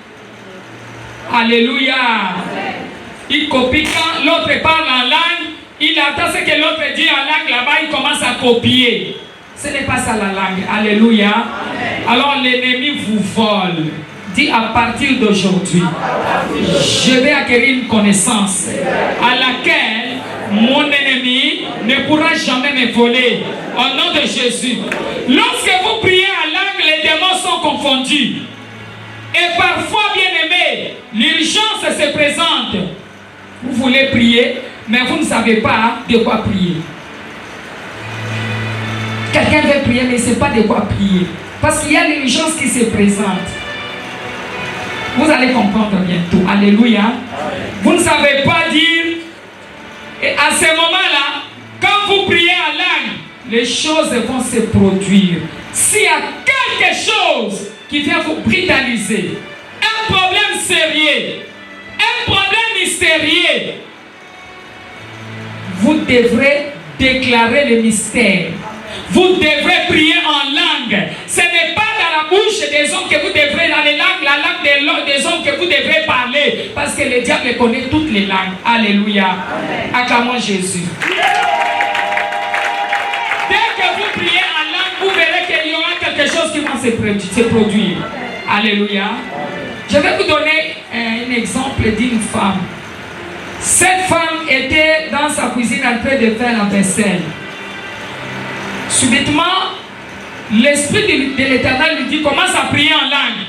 Alléluia. Ils copient quand l'autre parle en langue, il attend ce que l'autre dit en langue là-bas, il commence à copier. Ce n'est pas ça la langue. Alléluia. Alors l'ennemi vous vole. Dis à partir d'aujourd'hui, je vais acquérir une connaissance à laquelle mon ennemi ne pourra jamais me voler. Au nom de Jésus. Lorsque vous priez en langue, les démons sont confondus. Et parfois, bien aimé, l'urgence se présente. Vous voulez prier, mais vous ne savez pas de quoi prier. Quelqu'un veut prier, mais il ne sait pas de quoi prier. Parce qu'il y a l'urgence qui se présente. Vous allez comprendre bientôt. Alléluia. Vous ne savez pas dire. Et à ce moment-là, quand vous priez en langue, les choses vont se produire. S'il y a quelque chose qui vient vous brutaliser, un problème sérieux, un problème mystérieux, vous devrez déclarer le mystère. Vous devrez prier en langue. Ce n'est pas dans la bouche des hommes que vous devrez, dans les langues, la langue des hommes que vous devrez parler. Parce que le diable connaît toutes les langues. Alléluia. Acclamons Jésus. Dès que vous priez en langue, vous verrez qu'il y aura quelque chose qui va se produire. Alléluia. Je vais vous donner un exemple d'une femme. Cette femme était dans sa cuisine en train de faire la vaisselle. Subitement, l'Esprit de l'Éternel lui dit, commence à prier en langue.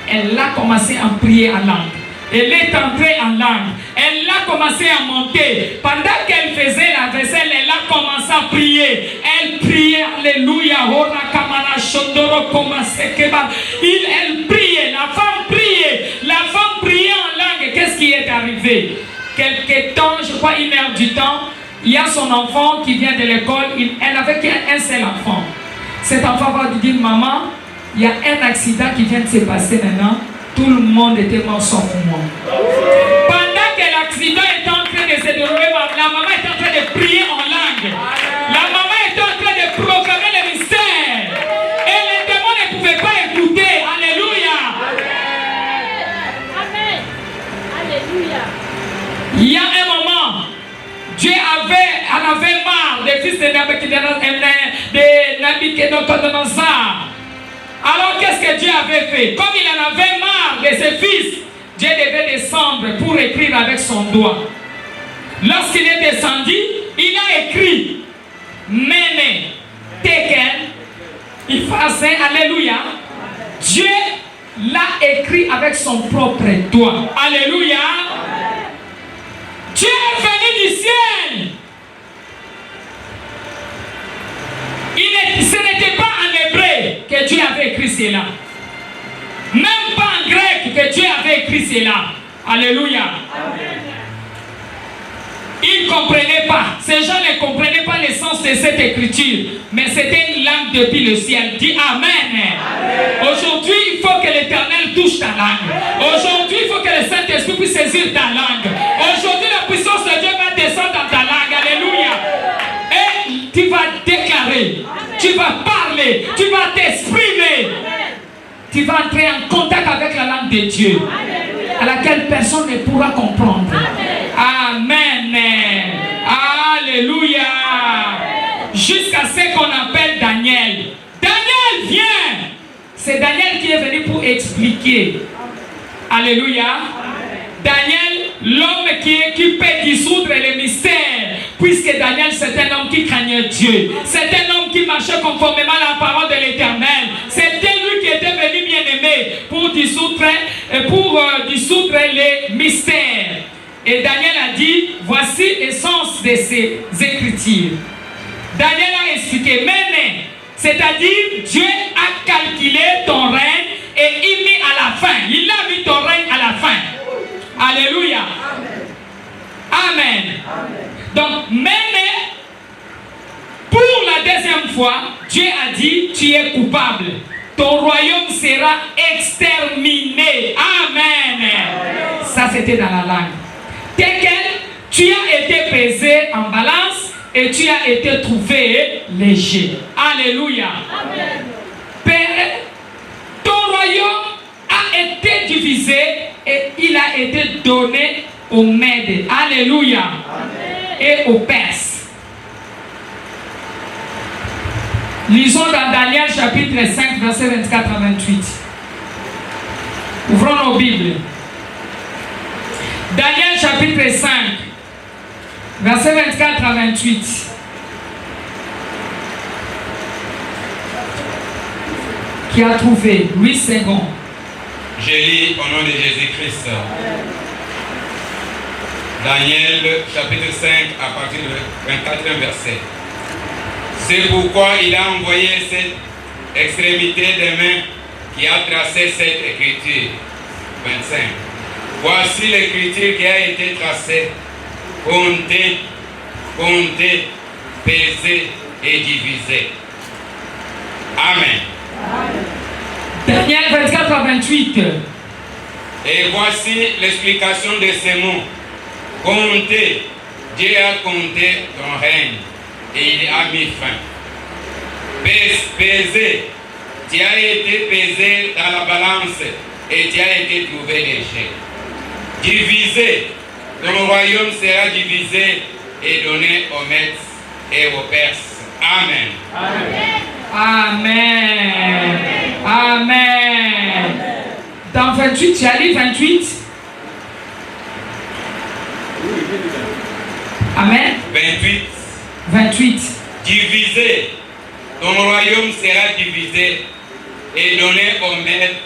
Elle a commencé à prier en langue. Elle est entrée en langue. Elle a commencé à monter. Pendant qu'elle faisait la vaisselle, elle a commencé à prier. Elle priait, alléluia. Elle priait, la femme priait. La femme priait en langue. Qu'est-ce qui est arrivé? Quelque temps, je crois 1 heure du temps, il y a son enfant qui vient de l'école. Elle n'avait qu'un seul enfant. Cet enfant va lui dire, maman, il y a un accident qui vient de se passer maintenant. Tout le monde était mort sauf moi. Pendant que l'accident était en train de se dérouler, la maman était en train de prier en langue. La maman était en train de proclamer le mystère. Et les démons ne pouvaient pas écouter. Alléluia. Amen. Alléluia. Il y a un moment, Dieu en avait marre des fils de Nabuchodonosor. Alors qu'est-ce que Dieu avait fait? Comme il en avait marre de ses fils, Dieu devait descendre pour écrire avec son doigt. Lorsqu'il est descendu, il a écrit Mene, Tekel, Ifrasin, alléluia. Dieu l'a écrit avec son propre doigt. Alléluia. Dieu est venu du ciel. Ce n'était pas en hébreu que Dieu avait écrit cela. Même pas en grec que Dieu avait écrit cela. Alléluia. Ils ne comprenaient pas. Ces gens ne comprenaient pas le sens de cette écriture. Mais c'était une langue depuis le ciel. Dis Amen. Aujourd'hui, il faut que l'Éternel touche ta langue. Aujourd'hui, il faut que le Saint-Esprit puisse saisir ta langue. Aujourd'hui, la puissance de Dieu va descendre dans ta langue. Alléluia. Et tu vas déclarer. Tu vas parler, tu vas t'exprimer. Tu vas entrer en contact avec la langue de Dieu, à laquelle personne ne pourra comprendre. Amen. Alléluia. Jusqu'à ce qu'on appelle Daniel. Daniel vient. C'est Daniel qui est venu pour expliquer. Alléluia. Daniel, l'homme qui peut dissoudre les mystères. Puisque Daniel, c'est un homme qui craignait Dieu. C'est un homme qui marchait conformément à la parole de l'Éternel. C'était lui qui était venu bien aimé pour dissoudre les mystères. Et Daniel a dit, voici l'essence de ces écritures. Daniel a expliqué, mais c'est-à-dire Dieu a calculé ton règne et il mit à la fin. Il a mis ton règne à la fin. Alléluia. Amen. Donc, même pour la deuxième fois, Dieu a dit, tu es coupable. Ton royaume sera exterminé. Amen. Ça, c'était dans la langue. Tekel, tu as été pesé en balance et tu as été trouvé léger. Alléluia. il a été donné aux Mèdes. Alléluia. Et aux Perses. Lisons dans Daniel chapitre 5, verset 24 à 28. Ouvrons nos Bibles. Daniel chapitre 5, verset 24 à 28. Qui a trouvé? Louis II. Je lis au nom de Jésus-Christ. Daniel chapitre 5 à partir du 24e verset. C'est pourquoi il a envoyé cette extrémité des mains qui a tracé cette écriture. 25. Voici l'écriture qui a été tracée, comptée, pesée et divisée. Amen. Daniel 24 à 28. Et voici l'explication de ces mots. Comptez, Dieu a compté ton règne et il a mis fin. Pesé, tu as été pesé dans la balance et tu as été trouvé léger. Divisé, ton royaume sera divisé et donné aux Mèdes et aux Perses. Amen. Amen. Amen. Dans 28, tu as lu 28? Amen. 28. Divisé, ton royaume sera divisé et donné aux Mèdes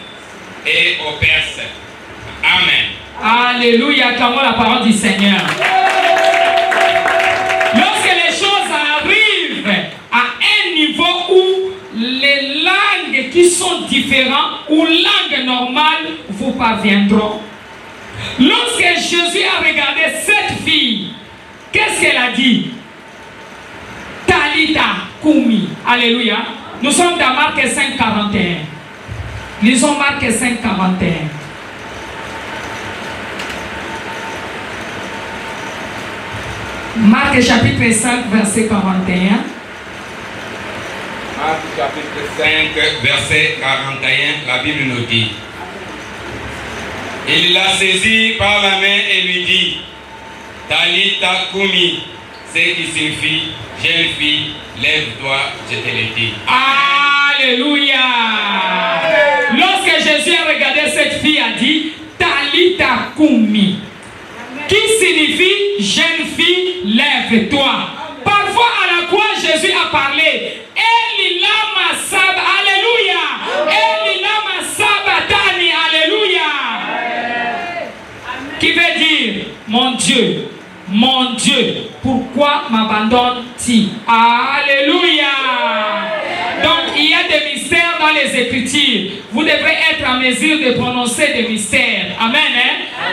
et aux Perses. Amen. Alléluia, acclamons la parole du Seigneur. Lorsque les choses arrivent à un niveau où les langues qui sont différentes ou langues normales vous parviendront. Lorsque Jésus a regardé cette fille, qu'est-ce qu'elle a dit? Talita Kumi. Alléluia. Nous sommes dans Marc 5, 41. Lisons Marc 5, 41. Marc chapitre 5, verset 41. Marc chapitre 5, verset 41, la Bible nous dit. Il la saisit par la main et lui dit, Talita Kumi, ce qui signifie, jeune fille, lève-toi, je te le dis. Alléluia. Lorsque Jésus a regardé cette fille, a dit, Talita Kumi, qui signifie, jeune fille, lève-toi. Parfois à la croix, Jésus a parlé, Eli lama sab, alléluia. Eli lama sabatani, alléluia. Qui veut dire, mon Dieu, pourquoi m'abandonnes-tu? Alléluia. Donc il y a des mystères dans les Écritures. Vous devrez être en mesure de prononcer des mystères. Amen.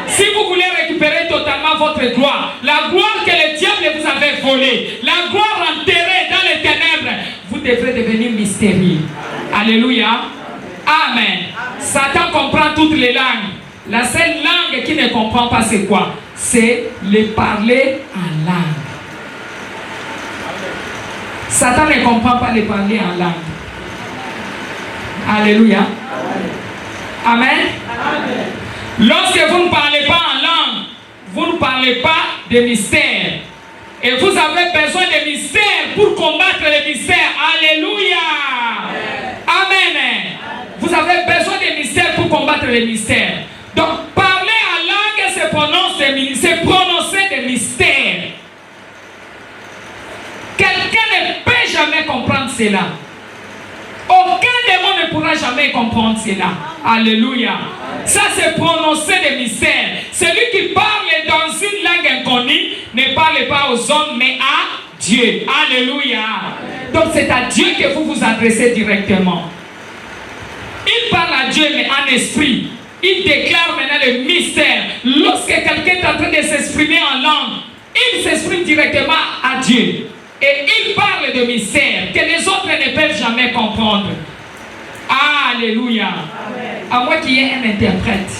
Si vous voulez récupérer totalement votre gloire, la gloire que le diable vous avait volée, la gloire enterrée dans les ténèbres, vous devrez devenir mystérieux. Alléluia. Amen. Satan comprend toutes les langues. La seule langue qui ne comprend pas c'est quoi? C'est le parler en langue. Satan ne comprend pas le parler en langue. Alléluia. Amen. Lorsque vous ne parlez pas en langue, vous ne parlez pas de mystère. Et vous avez besoin de mystère pour combattre les mystères. Alléluia. Amen. Vous avez besoin de mystère pour combattre les mystères. Donc, parler en langue, c'est prononcer des mystères. Quelqu'un ne peut jamais comprendre cela. Aucun démon ne pourra jamais comprendre cela. Alléluia. Ça, c'est prononcer des mystères. Celui qui parle dans une langue inconnue ne parle pas aux hommes, mais à Dieu. Alléluia. Donc, c'est à Dieu que vous vous adressez directement. Il parle à Dieu, mais en esprit. Il déclare maintenant le mystère. Lorsque quelqu'un est en train de s'exprimer en langue, il s'exprime directement à Dieu. Et il parle de mystère que les autres ne peuvent jamais comprendre. Alléluia. Amen. À moins qu'il y ait un interprète.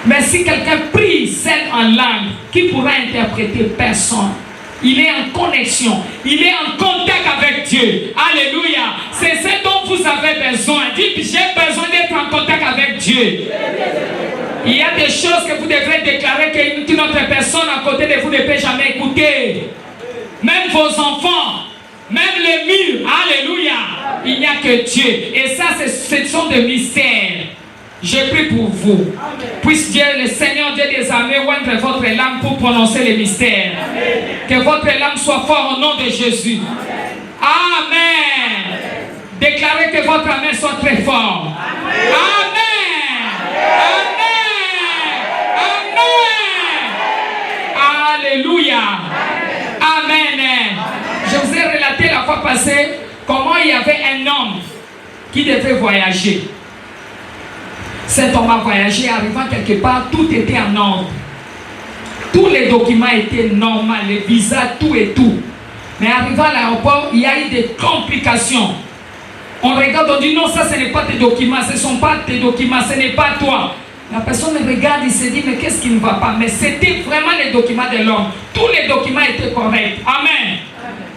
Mais si quelqu'un prie seul en langue, qui pourra interpréter? Personne. Il est en connexion. Il est en contact avec Dieu. Alléluia. C'est ce dont vous avez besoin. Dites, j'ai besoin d'être en contact avec Dieu. Il y a des choses que vous devrez déclarer qu'une autre personne à côté de vous ne peut jamais écouter. Même vos enfants, même les murs. Alléluia. Il n'y a que Dieu. Et ça, ce sont des mystères. Je prie pour vous. Puisse Dieu, le Seigneur Dieu des armées, oindre votre langue pour prononcer les mystères. Que votre langue soit forte au nom de Jésus. Amen. Déclarez que votre amen soit très fort. Amen. Amen. Alléluia. Amen. Je vous ai relaté la fois passée comment il y avait un homme qui devait voyager. Cet homme a voyagé, arrivant quelque part, tout était en ordre. Tous les documents étaient normaux, les visas, tout et tout. Mais arrivant à l'aéroport, il y a eu des complications. On regarde, on dit non, ça ce n'est pas tes documents, ce ne sont pas tes documents, ce n'est pas toi. La personne regarde, il se dit, mais qu'est-ce qui ne va pas? Mais c'était vraiment les documents de l'homme. Tous les documents étaient corrects. Amen.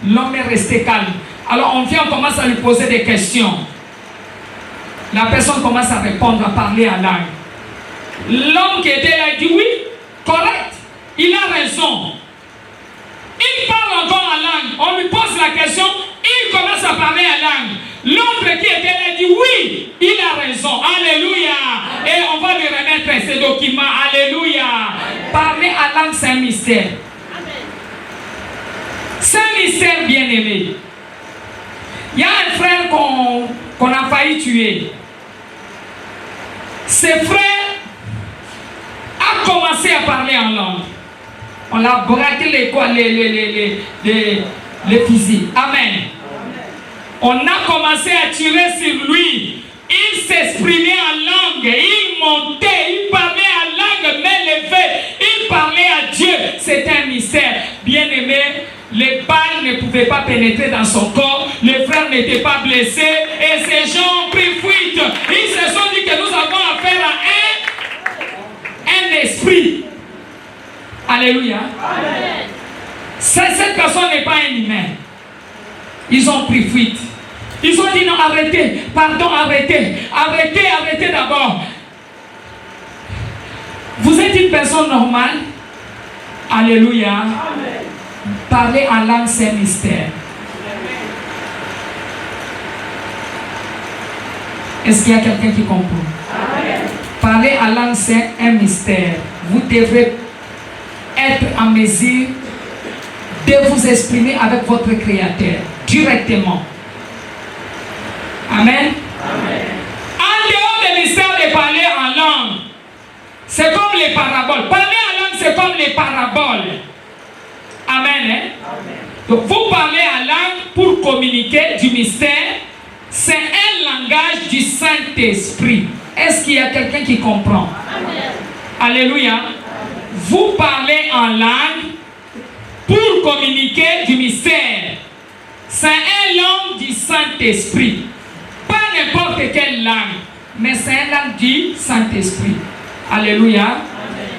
L'homme est resté calme. Alors on vient, on commence à lui poser des questions. La personne commence à répondre, à parler en langue. L'homme qui était là, il dit oui, correct, il a raison. Il parle encore en langue. On lui pose la question, il commence à parler en langue. L'autre qui était là dit oui, il a raison. Alléluia. Et on va lui remettre ses documents. Alléluia. Parler en langue, c'est un mystère. C'est un mystère bien aimé. Il y a un frère qu'on a failli tuer. Ce frère a commencé à parler en langue. On l'a braqué les fusils. Amen. On a commencé à tirer sur lui. Il s'exprimait en langue. Il montait. Il parlait en langue, mais levé. Il parlait à Dieu. C'est un mystère. Bien aimé, les balles ne pouvaient pas pénétrer dans son corps. Les frères n'étaient pas blessés. Et ces gens ont pris fuite. Ils se sont dit que nous avons affaire à un esprit. Alléluia. Amen. Cette personne n'est pas un humain. Ils ont pris fuite. Ils ont dit non, arrêtez, pardon, arrêtez, arrêtez d'abord. Vous êtes une personne normale. Alléluia. Amen. Parler en langue, c'est un mystère. Est-ce qu'il y a quelqu'un qui comprend? Amen. Parler en langue, c'est un mystère. Vous devrez être en mesure de vous exprimer avec votre Créateur directement. Amen. Amen. En dehors des mystères de parler en langue, c'est comme les paraboles. Parler en langue, c'est comme les paraboles. Amen. Hein? Amen. Donc vous parlez en langue pour communiquer du mystère. C'est un langage du Saint-Esprit. Est-ce qu'il y a quelqu'un qui comprend? Amen. Alléluia. Amen. Vous parlez en langue pour communiquer du mystère. C'est une langue du Saint-Esprit. Pas n'importe quelle langue, mais c'est une langue du Saint-Esprit. Alléluia. Amen.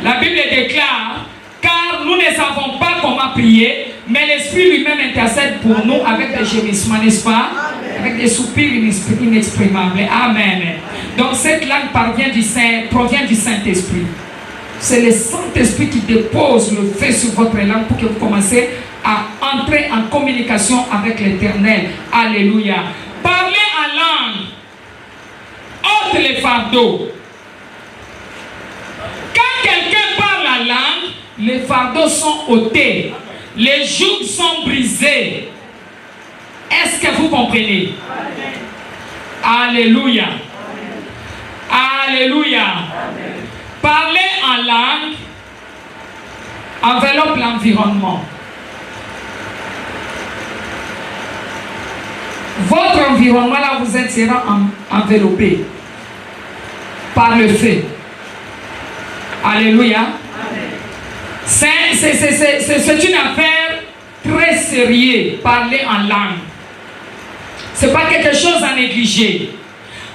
La Bible déclare, car nous ne savons pas comment prier, mais l'Esprit lui-même intercède pour nous avec des gémissements, n'est-ce pas? Amen. Avec des soupirs inexprimables. Amen. Donc cette langue provient du Saint-Esprit. C'est le Saint-Esprit qui dépose le feu sur votre langue pour que vous commencez à entrer en communication avec l'Éternel. Alléluia. Parlez en langue. Ôte les fardeaux. Quand quelqu'un parle en langue, les fardeaux sont ôtés. Les jougs sont brisés. Est-ce que vous comprenez? Amen. Alléluia. Amen. Alléluia. Amen. Parler en langue enveloppe l'environnement. Votre environnement, là vous êtes, sera enveloppé par le feu. Alléluia. C'est une affaire très sérieuse, parler en langue. Ce n'est pas quelque chose à négliger.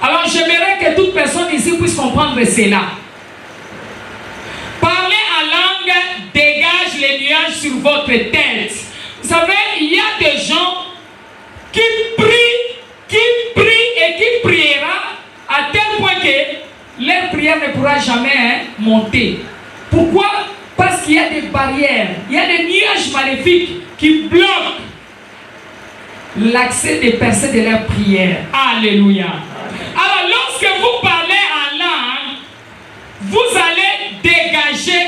Alors j'aimerais que toute personne ici puisse comprendre cela. Parler en langue dégage les nuages sur votre tête. Vous savez, il y a des gens qui prient et qui priera à tel point que leur prière prière ne pourra jamais monter. Pourquoi? Parce qu'il y a des barrières, il y a des nuages maléfiques qui bloquent l'accès des personnes de leur prière. Alléluia. Alors lorsque vous parlez en langue, vous allez dégager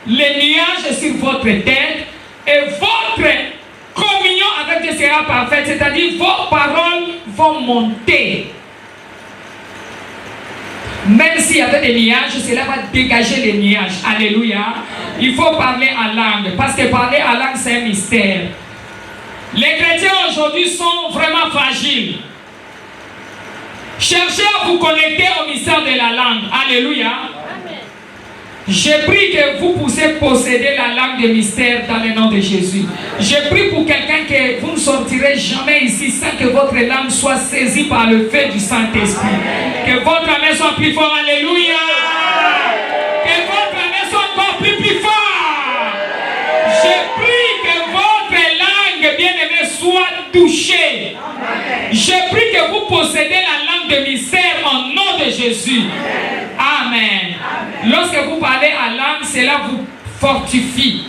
les nuages sur votre tête et votre communion avec Dieu sera parfaite, c'est-à-dire vos paroles vont monter. Même s'il y avait des nuages, cela va dégager les nuages. Alléluia. Il faut parler en langue, parce que parler en langue c'est un mystère. Les chrétiens aujourd'hui sont vraiment fragiles. Cherchez à vous connecter au mystère de la langue. Alléluia. J'ai prie que vous puissiez posséder la langue de mystère dans le nom de Jésus. J'ai prie pour quelqu'un que vous ne sortirez jamais ici sans que votre langue soit saisie par le feu du Saint-Esprit. Que votre amen soit plus fort. Alléluia. Que votre amen soit encore plus fort. J'ai prie que votre langue, bien-aimée, soit touchée. J'ai prie que vous possédez la langue de mystère au nom de Jésus. Amen. Lorsque vous parlez en langue, cela vous fortifie.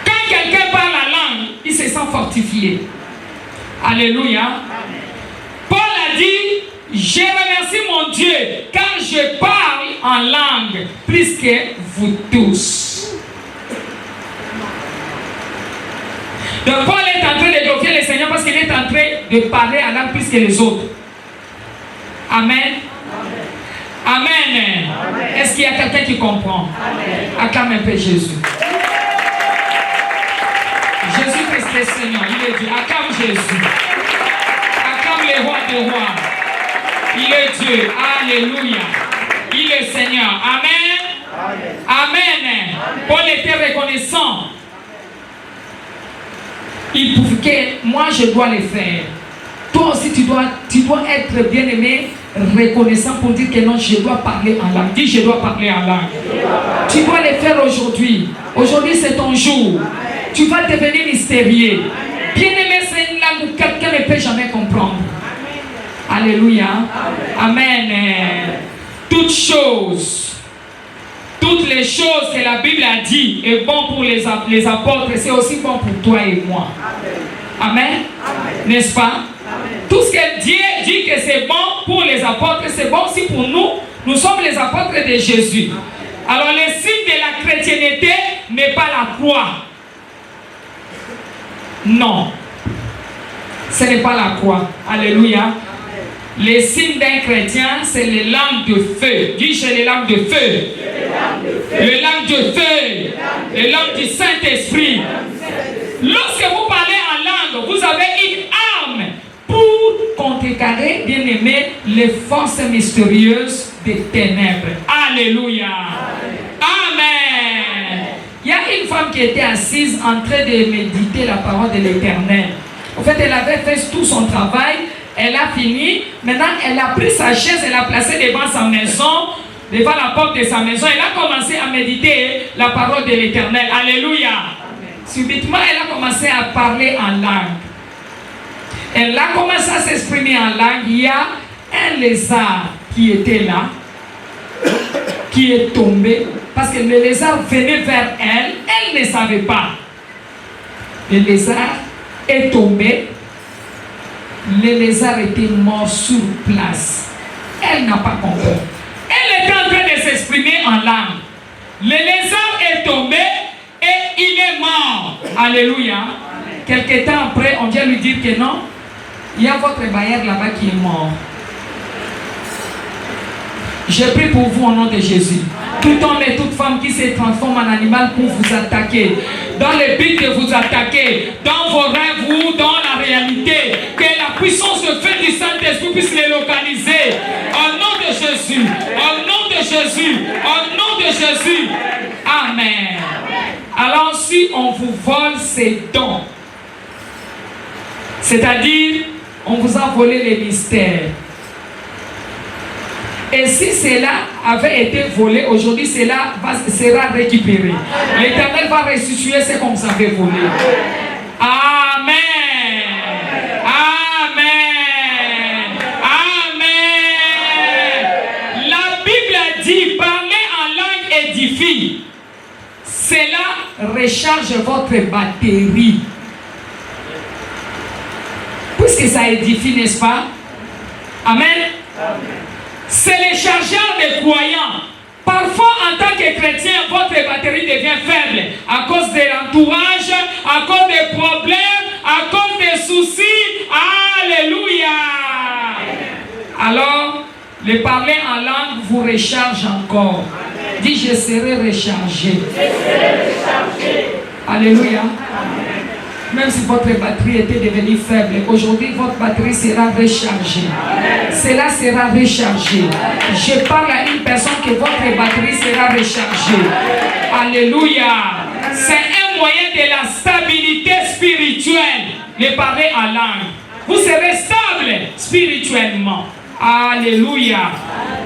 Quand quelqu'un parle la langue, il se sent fortifié. Alléluia. Paul a dit, je remercie mon Dieu car je parle en langue plus que vous tous. Donc Paul est en train de glorifier le Seigneur parce qu'il est en train de parler en langue plus que les autres. Amen. Amen. Amen. Est-ce qu'il y a quelqu'un qui comprend? Amen. Acclame un peu Jésus. Jésus-Christ est Seigneur, il est Dieu. Acclame Jésus. Acclame le roi des rois. Il est Dieu. Alléluia. Il est Seigneur. Amen. Amen. Amen. Paul était reconnaissant. Il pouvait que moi je dois le faire. Toi aussi tu dois être bien aimé, reconnaissant pour dire que non, je dois parler en langue. Dis, je dois parler en langue. Tu dois le faire aujourd'hui. Aujourd'hui c'est ton jour. Tu vas devenir mystérieux. Bien aimé, c'est une langue où quelqu'un ne peut jamais comprendre. Alléluia. Amen. Toutes les choses que la Bible a dit est bon pour les apôtres, c'est aussi bon pour toi et moi. Amen. N'est-ce pas? Tout ce que Dieu dit que c'est bon pour les apôtres, c'est bon aussi pour nous. Nous sommes les apôtres de Jésus. Alors le signe de la chrétienté n'est pas la croix. Non. Ce n'est pas la croix. Alléluia. Le signe d'un chrétien, c'est les lampes de feu. Dis, j'ai les lampes de feu. Les lampes de feu. Les lampes du Saint-Esprit. Lorsque vous parlez en langue, vous avez une arme pour contrecarrer, bien aimé, les forces mystérieuses des ténèbres. Alléluia. Amen. Il y a une femme qui était assise en train de méditer la parole de l'Éternel. En fait, elle avait fait tout son travail. Elle a fini. Maintenant, elle a pris sa chaise, elle a placé devant sa maison, devant la porte de sa maison. Elle a commencé à méditer la parole de l'Éternel. Alléluia. Subitement, elle a commencé à parler en langue. Elle a commencé à s'exprimer en langue. Il y a un lézard qui était là, qui est tombé, parce que le lézard venait vers elle. Elle ne savait pas. Le lézard est tombé. Le lézard était mort sur place. Elle n'a pas compris. Elle était en train de s'exprimer en langue. Le lézard est tombé et il est mort. Alléluia. Quelque temps après, on vient lui dire que non, il y a votre bailleur là-bas qui est mort. Je prie pour vous au nom de Jésus. Tout homme et toute femme qui se transforme en animal pour vous attaquer, dans le but de vous attaquer, dans vos rêves ou dans la réalité, que la puissance de feu du Saint-Esprit puisse les localiser. Au nom de Jésus, au nom de Jésus, au nom de Jésus. Amen. Alors si on vous vole ces dons, c'est-à-dire on vous a volé les mystères, et si cela avait été volé, aujourd'hui cela sera récupéré. L'Éternel va restituer ce qu'on vous avait volé. Amen. Amen. Amen. recharge votre batterie. Puisque ça édifie, n'est-ce pas? Amen. C'est les chargeurs des croyants. Parfois, en tant que chrétien, votre batterie devient faible à cause de l'entourage, à cause des problèmes, à cause des soucis. Alléluia. Alors, le parler en langue vous recharge encore. Dis, je serai rechargé. Alléluia. Même si votre batterie était devenue faible, aujourd'hui votre batterie sera rechargée. Cela sera rechargé. Je parle à une personne que votre batterie sera rechargée. Alléluia. C'est un moyen de la stabilité spirituelle, de parler en langue. Vous serez stable spirituellement. Alléluia.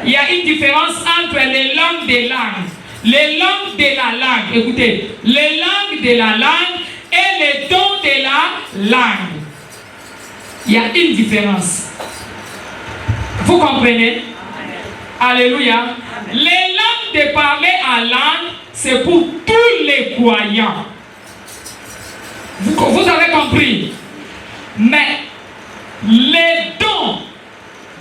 Il y a une différence entre les langues des langues. Les langues de la langue. Écoutez, les langues de la langue et les dons de la langue. Il y a une différence. Vous comprenez? Alléluia. Les langues de parler en langue, c'est pour tous les croyants. Vous avez compris? Mais les dons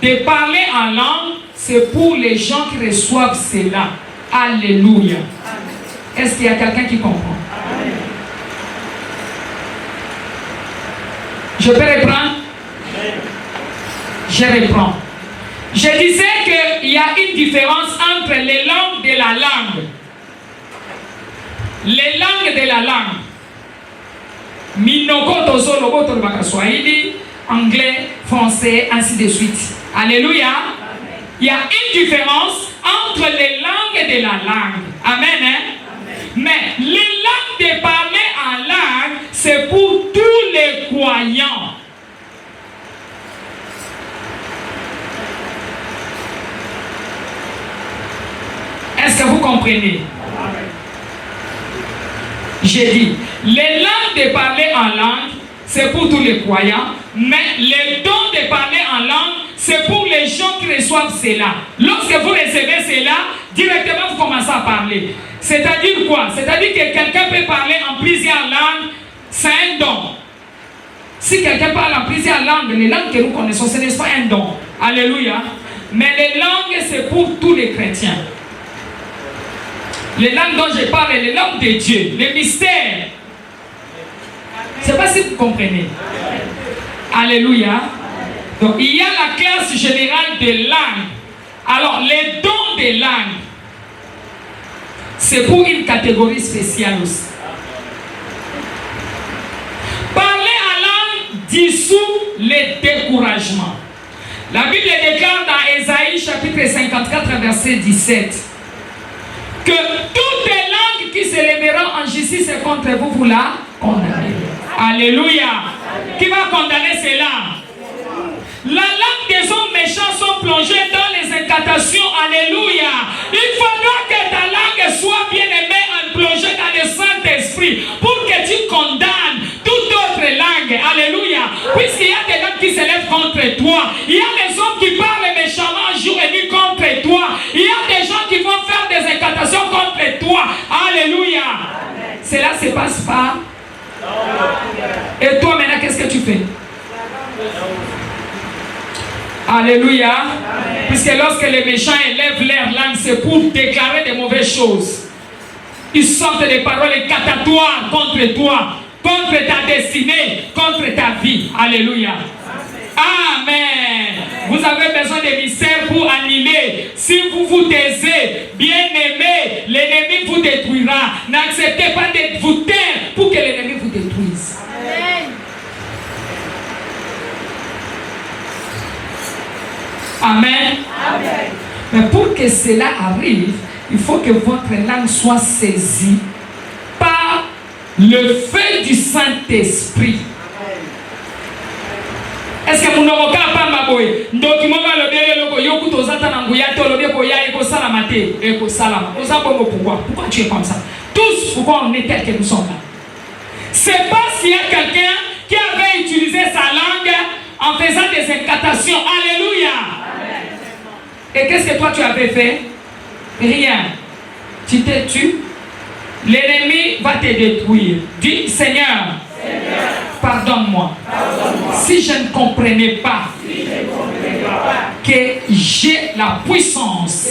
de parler en langue, c'est pour les gens qui reçoivent cela. Alléluia. Est-ce qu'il y a quelqu'un qui comprend? Je peux reprendre? Je reprends. Je disais qu'il y a une différence entre les langues de la langue. Les langues de la langue. Minoko tozo lobo tolobaka Swahili, anglais, français, ainsi de suite. Alléluia. Il y a une différence entre les langues de la langue. Amen. Hein? Mais les langues de parler en langue, c'est pour tous les croyants. Est-ce que vous comprenez? J'ai dit, les langues de parler en langue, c'est pour tous les croyants, mais les dons de parler en langue, c'est pour les gens qui reçoivent cela. Lorsque vous recevez cela, directement vous commencez à parler. C'est-à-dire quoi? C'est-à-dire que quelqu'un peut parler en plusieurs langues, c'est un don. Si quelqu'un parle en plusieurs langues, les langues que nous connaissons, ce n'est pas un don. Alléluia. Mais les langues, c'est pour tous les chrétiens. Les langues dont je parle, les langues de Dieu, les mystères. Je ne sais pas si vous comprenez. Alléluia. Donc il y a la classe générale des langues. Alors les dons des langues, c'est pour une catégorie spéciale aussi. Parler en langue dissout les découragements. La Bible déclare dans Ésaïe chapitre 54 verset 17 que toutes les langues qui se lèveront en justice contre vous, vous la condamnez. Alléluia. Qui va condamner cela? La langue des hommes méchants sont plongés dans les incantations. Alléluia. Il faudra que ta langue soit bien aimée, plongée dans le Saint-Esprit pour que tu condamnes toute autre langue. Alléluia. Puisqu'il y a des langues qui se lèvent contre toi. Il y a des hommes qui parlent méchamment jour et nuit contre toi. Il y a des gens qui vont faire des incantations contre toi. Alléluia. Amen. Cela ne se passe pas. Et toi maintenant, qu'est-ce que tu fais? Alléluia. Amen. Puisque lorsque les méchants élèvent leur langue, c'est pour déclarer de mauvaises choses. Ils sortent des paroles catatoires contre toi, contre ta destinée, contre ta vie. Alléluia. Amen. Vous avez besoin de mystères pour annuler. Si vous vous taisez, bien aimé, l'ennemi vous détruira. N'acceptez pas de vous taire pour que l'ennemi vous détruise. Amen. Amen. Amen. Mais pour que cela arrive, il faut que votre langue soit saisie par le feu du Saint-Esprit. Est-ce que vous n'avez pas maboye? Donc il m'a le loko yoku tozata na nguya to lobe ko ya eko salamate eko salama. Pourquoi tu es comme ça? Tous pourquoi on est tel que nous sommes là? C'est parce qu'il y a quelqu'un qui avait utilisé sa langue en faisant des incantations. Alléluia. Amen. Et qu'est-ce que toi tu avais fait? Rien. Tu t'es tu. L'ennemi va te détruire. Dis, Seigneur, pardonne-moi. Si je ne comprenais pas que j'ai la puissance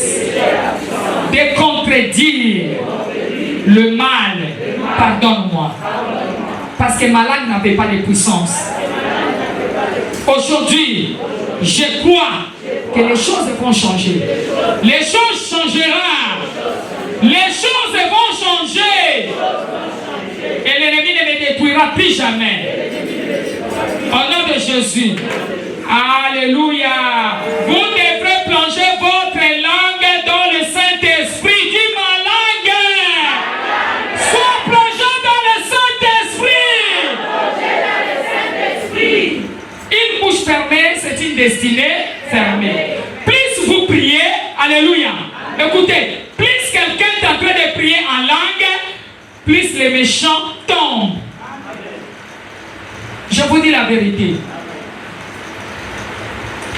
de contredire le mal, pardonne-moi. Parce que ma langue n'avait pas de puissance. Aujourd'hui, je crois que les choses vont changer. Les choses changeront. Les choses vont changer. Et l'ennemi ne me détruira plus jamais. Au nom de Jésus. Alléluia. Vous devrez plonger votre langue dans le Saint-Esprit. Dis ma langue. Sois plongé dans le Saint-Esprit. Une bouche fermée, c'est une destinée fermée. Plus vous priez, alléluia. Écoutez, plus quelqu'un est en train de prier en langue, plus les méchants tombent. Je vous dis la vérité.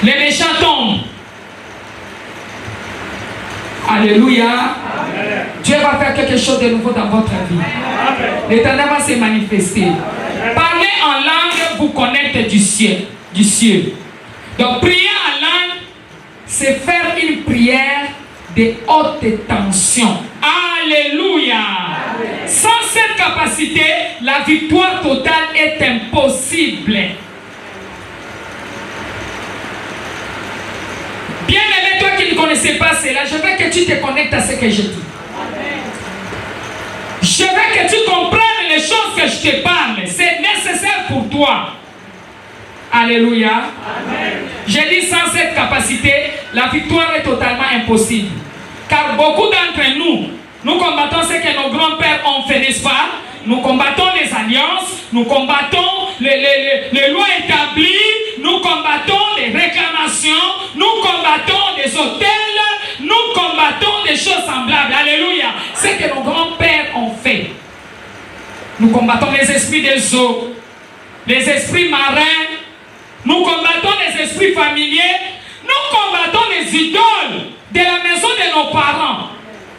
Les méchants tombent. Alléluia. Amen. Dieu va faire quelque chose de nouveau dans votre vie. L'Éternel va se manifester. Parler en langue vous connecte du ciel. Donc prier en langue, c'est faire une prière de haute tension. Alléluia. Amen. Sans cette capacité, la victoire totale est impossible. Bien-aimé, toi qui ne connaissais pas cela, je veux que tu te connectes à ce que je dis. Amen. Je veux que tu comprennes les choses que je te parle. C'est nécessaire pour toi. Alléluia. Amen. J'ai dit sans cette capacité, la victoire est totalement impossible. Car beaucoup d'entre nous combattons ce que nos grands-pères ont fait, n'est-ce pas? Nous combattons les alliances, nous combattons les lois établies, nous combattons les réclamations, nous combattons des hôtels, nous combattons des choses semblables. Alléluia. Ce que nos grands-pères ont fait. Nous combattons les esprits des eaux, les esprits marins, nous combattons les esprits familiers, nous combattons les idoles de la maison de nos parents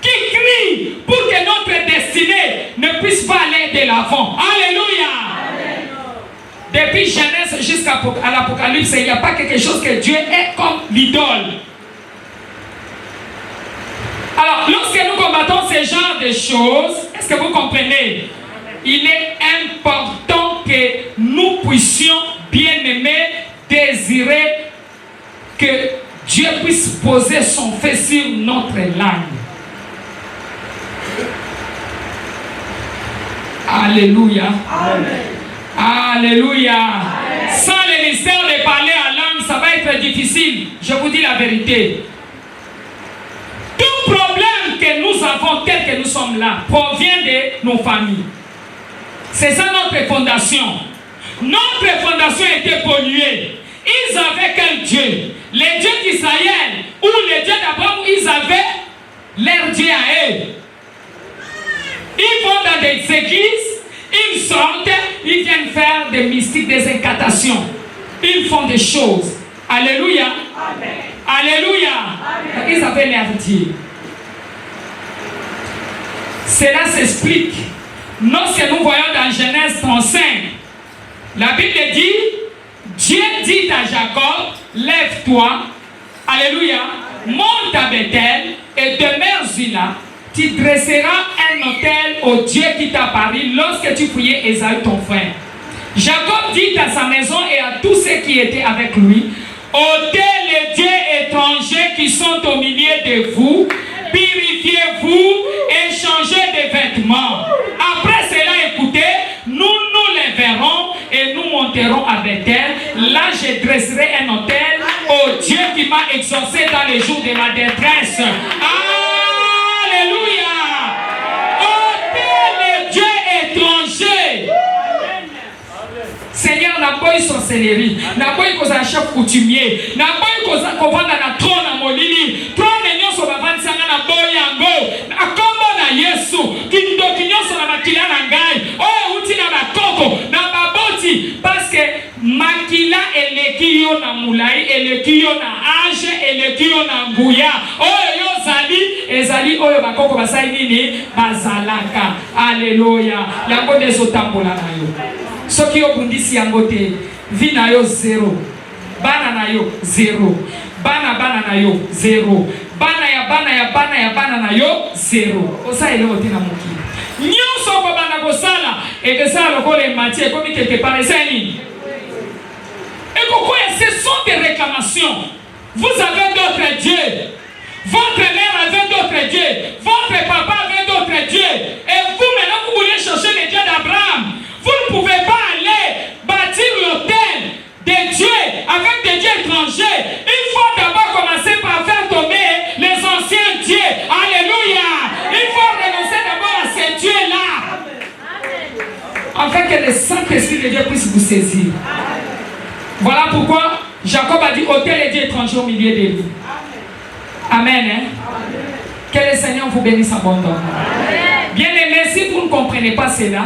qui crient pour que notre destinée ne puisse pas aller de l'avant. Alléluia. Amen. Depuis Genèse jusqu'à l'Apocalypse, il n'y a pas quelque chose que Dieu est comme l'idole. Alors, lorsque nous combattons ce genre de choses, est-ce que vous comprenez? Il est important que nous puissions, bien-aimés, désirer que Dieu puisse poser son feu sur notre langue. Alléluia. Amen. Alléluia. Amen. Sans le mystère de parler en langue, ça va être difficile. Je vous dis la vérité. Tout problème que nous avons, tel que nous sommes là, provient de nos familles. C'est ça notre fondation. Notre fondation était polluée. Ils avaient quel Dieu? Les dieux d'Israël ou les dieux d'Abraham, ils avaient leur Dieu à eux. Ils vont dans des églises, ils sortent, ils viennent faire des mystiques, des incantations. Ils font des choses. Alléluia. Amen. Alléluia. Amen. Ils avaient leur Dieu. Cela s'explique. Lorsque nous voyons dans Genèse 35, la Bible dit, Dieu dit à Jacob, lève-toi, alléluia, monte à Bethel et demeure là. Tu dresseras un autel au Dieu qui t'a apparu lorsque tu fouillais Ésaü ton frère. Jacob dit à sa maison et à tous ceux qui étaient avec lui, ôtez les dieux étrangers qui sont au milieu de vous, purifiez-vous et changez de vêtements. Après cela, écoutez, nous les verrons et nous monterons à Bethel. Là, je dresserai un autel au Dieu qui m'a exaucé dans les jours de ma détresse. Alléluia. Ôtez les dieux étrangers. Seigneur, n'a pas eu sorcellerie, n'a pas eu cause à chef coutumier, n'a pas eu cause à vendre na trône à molili, trône nyonso bavandi sanga na boyango, akombo na Yesu, kindoki nyonso na makila na ngai, oh uti na bakoko, na baboti, parce que makila eleki yo na mulai, eleki yo na âge, eleki yo na nguya, oh yo zali ezali oyo bakoko basali nini bazalaka. Alléluia. Yango ndezo tambola na yo. Soki obundisi yango te, vi na yo zéro. Bana na yo zéro. Bana na yo zéro. Bana ya bana na yo zéro. Osa ele ote na mokili. Nyonso ko bana kosala ekesala lokola Matthieu comme quelque part esani. Et pourquoi ce sont des réclamations? Vous avez d'autres dieux. Votre mère avait d'autres dieux. Votre papa avait d'autres dieux. Et vous maintenant vous voulez chercher les dieux d'Abraham. Vous ne pouvez pas aller bâtir l'autel des dieux avec des dieux étrangers. Il faut d'abord commencer par faire tomber les anciens dieux. Alléluia. Il faut renoncer d'abord à ces dieux-là. Afin que le Saint-Esprit de Dieu puisse vous saisir. Voilà pourquoi Jacob a dit ôtez les dieux étrangers au milieu de lui. Amen. Hein? Que le Seigneur vous bénisse abondamment. Bien aimé, si vous ne comprenez pas cela,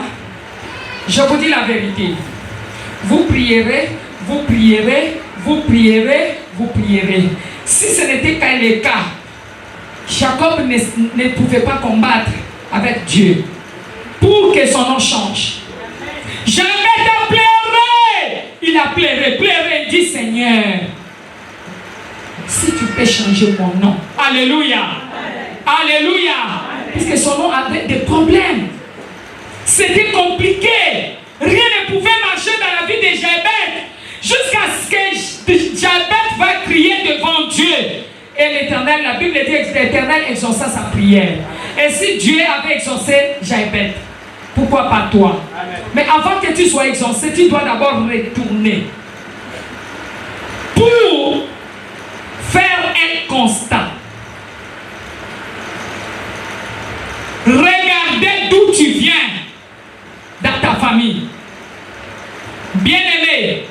je vous dis la vérité. Vous prierez, vous prierez, vous prierez, vous prierez. Si ce n'était qu'un le cas, Jacob ne pouvait pas combattre avec Dieu pour que son nom change. Jamais t'a pleuré. Il a pleuré, il dit Seigneur, si tu peux changer mon nom. Alléluia. Alléluia. Parce que son nom avait des problèmes. C'était compliqué. Rien ne pouvait marcher dans la vie de Jabez. Jusqu'à ce que Jabez va crier devant Dieu. Et l'Éternel, la Bible dit que l'Éternel exauça sa prière. Et si Dieu avait exaucé Jabez, pourquoi pas toi? Amen. Mais avant que tu sois exaucé, tu dois d'abord retourner. Pour faire un constat. Regardez d'où tu viens dans ta famille. Bien-aimé,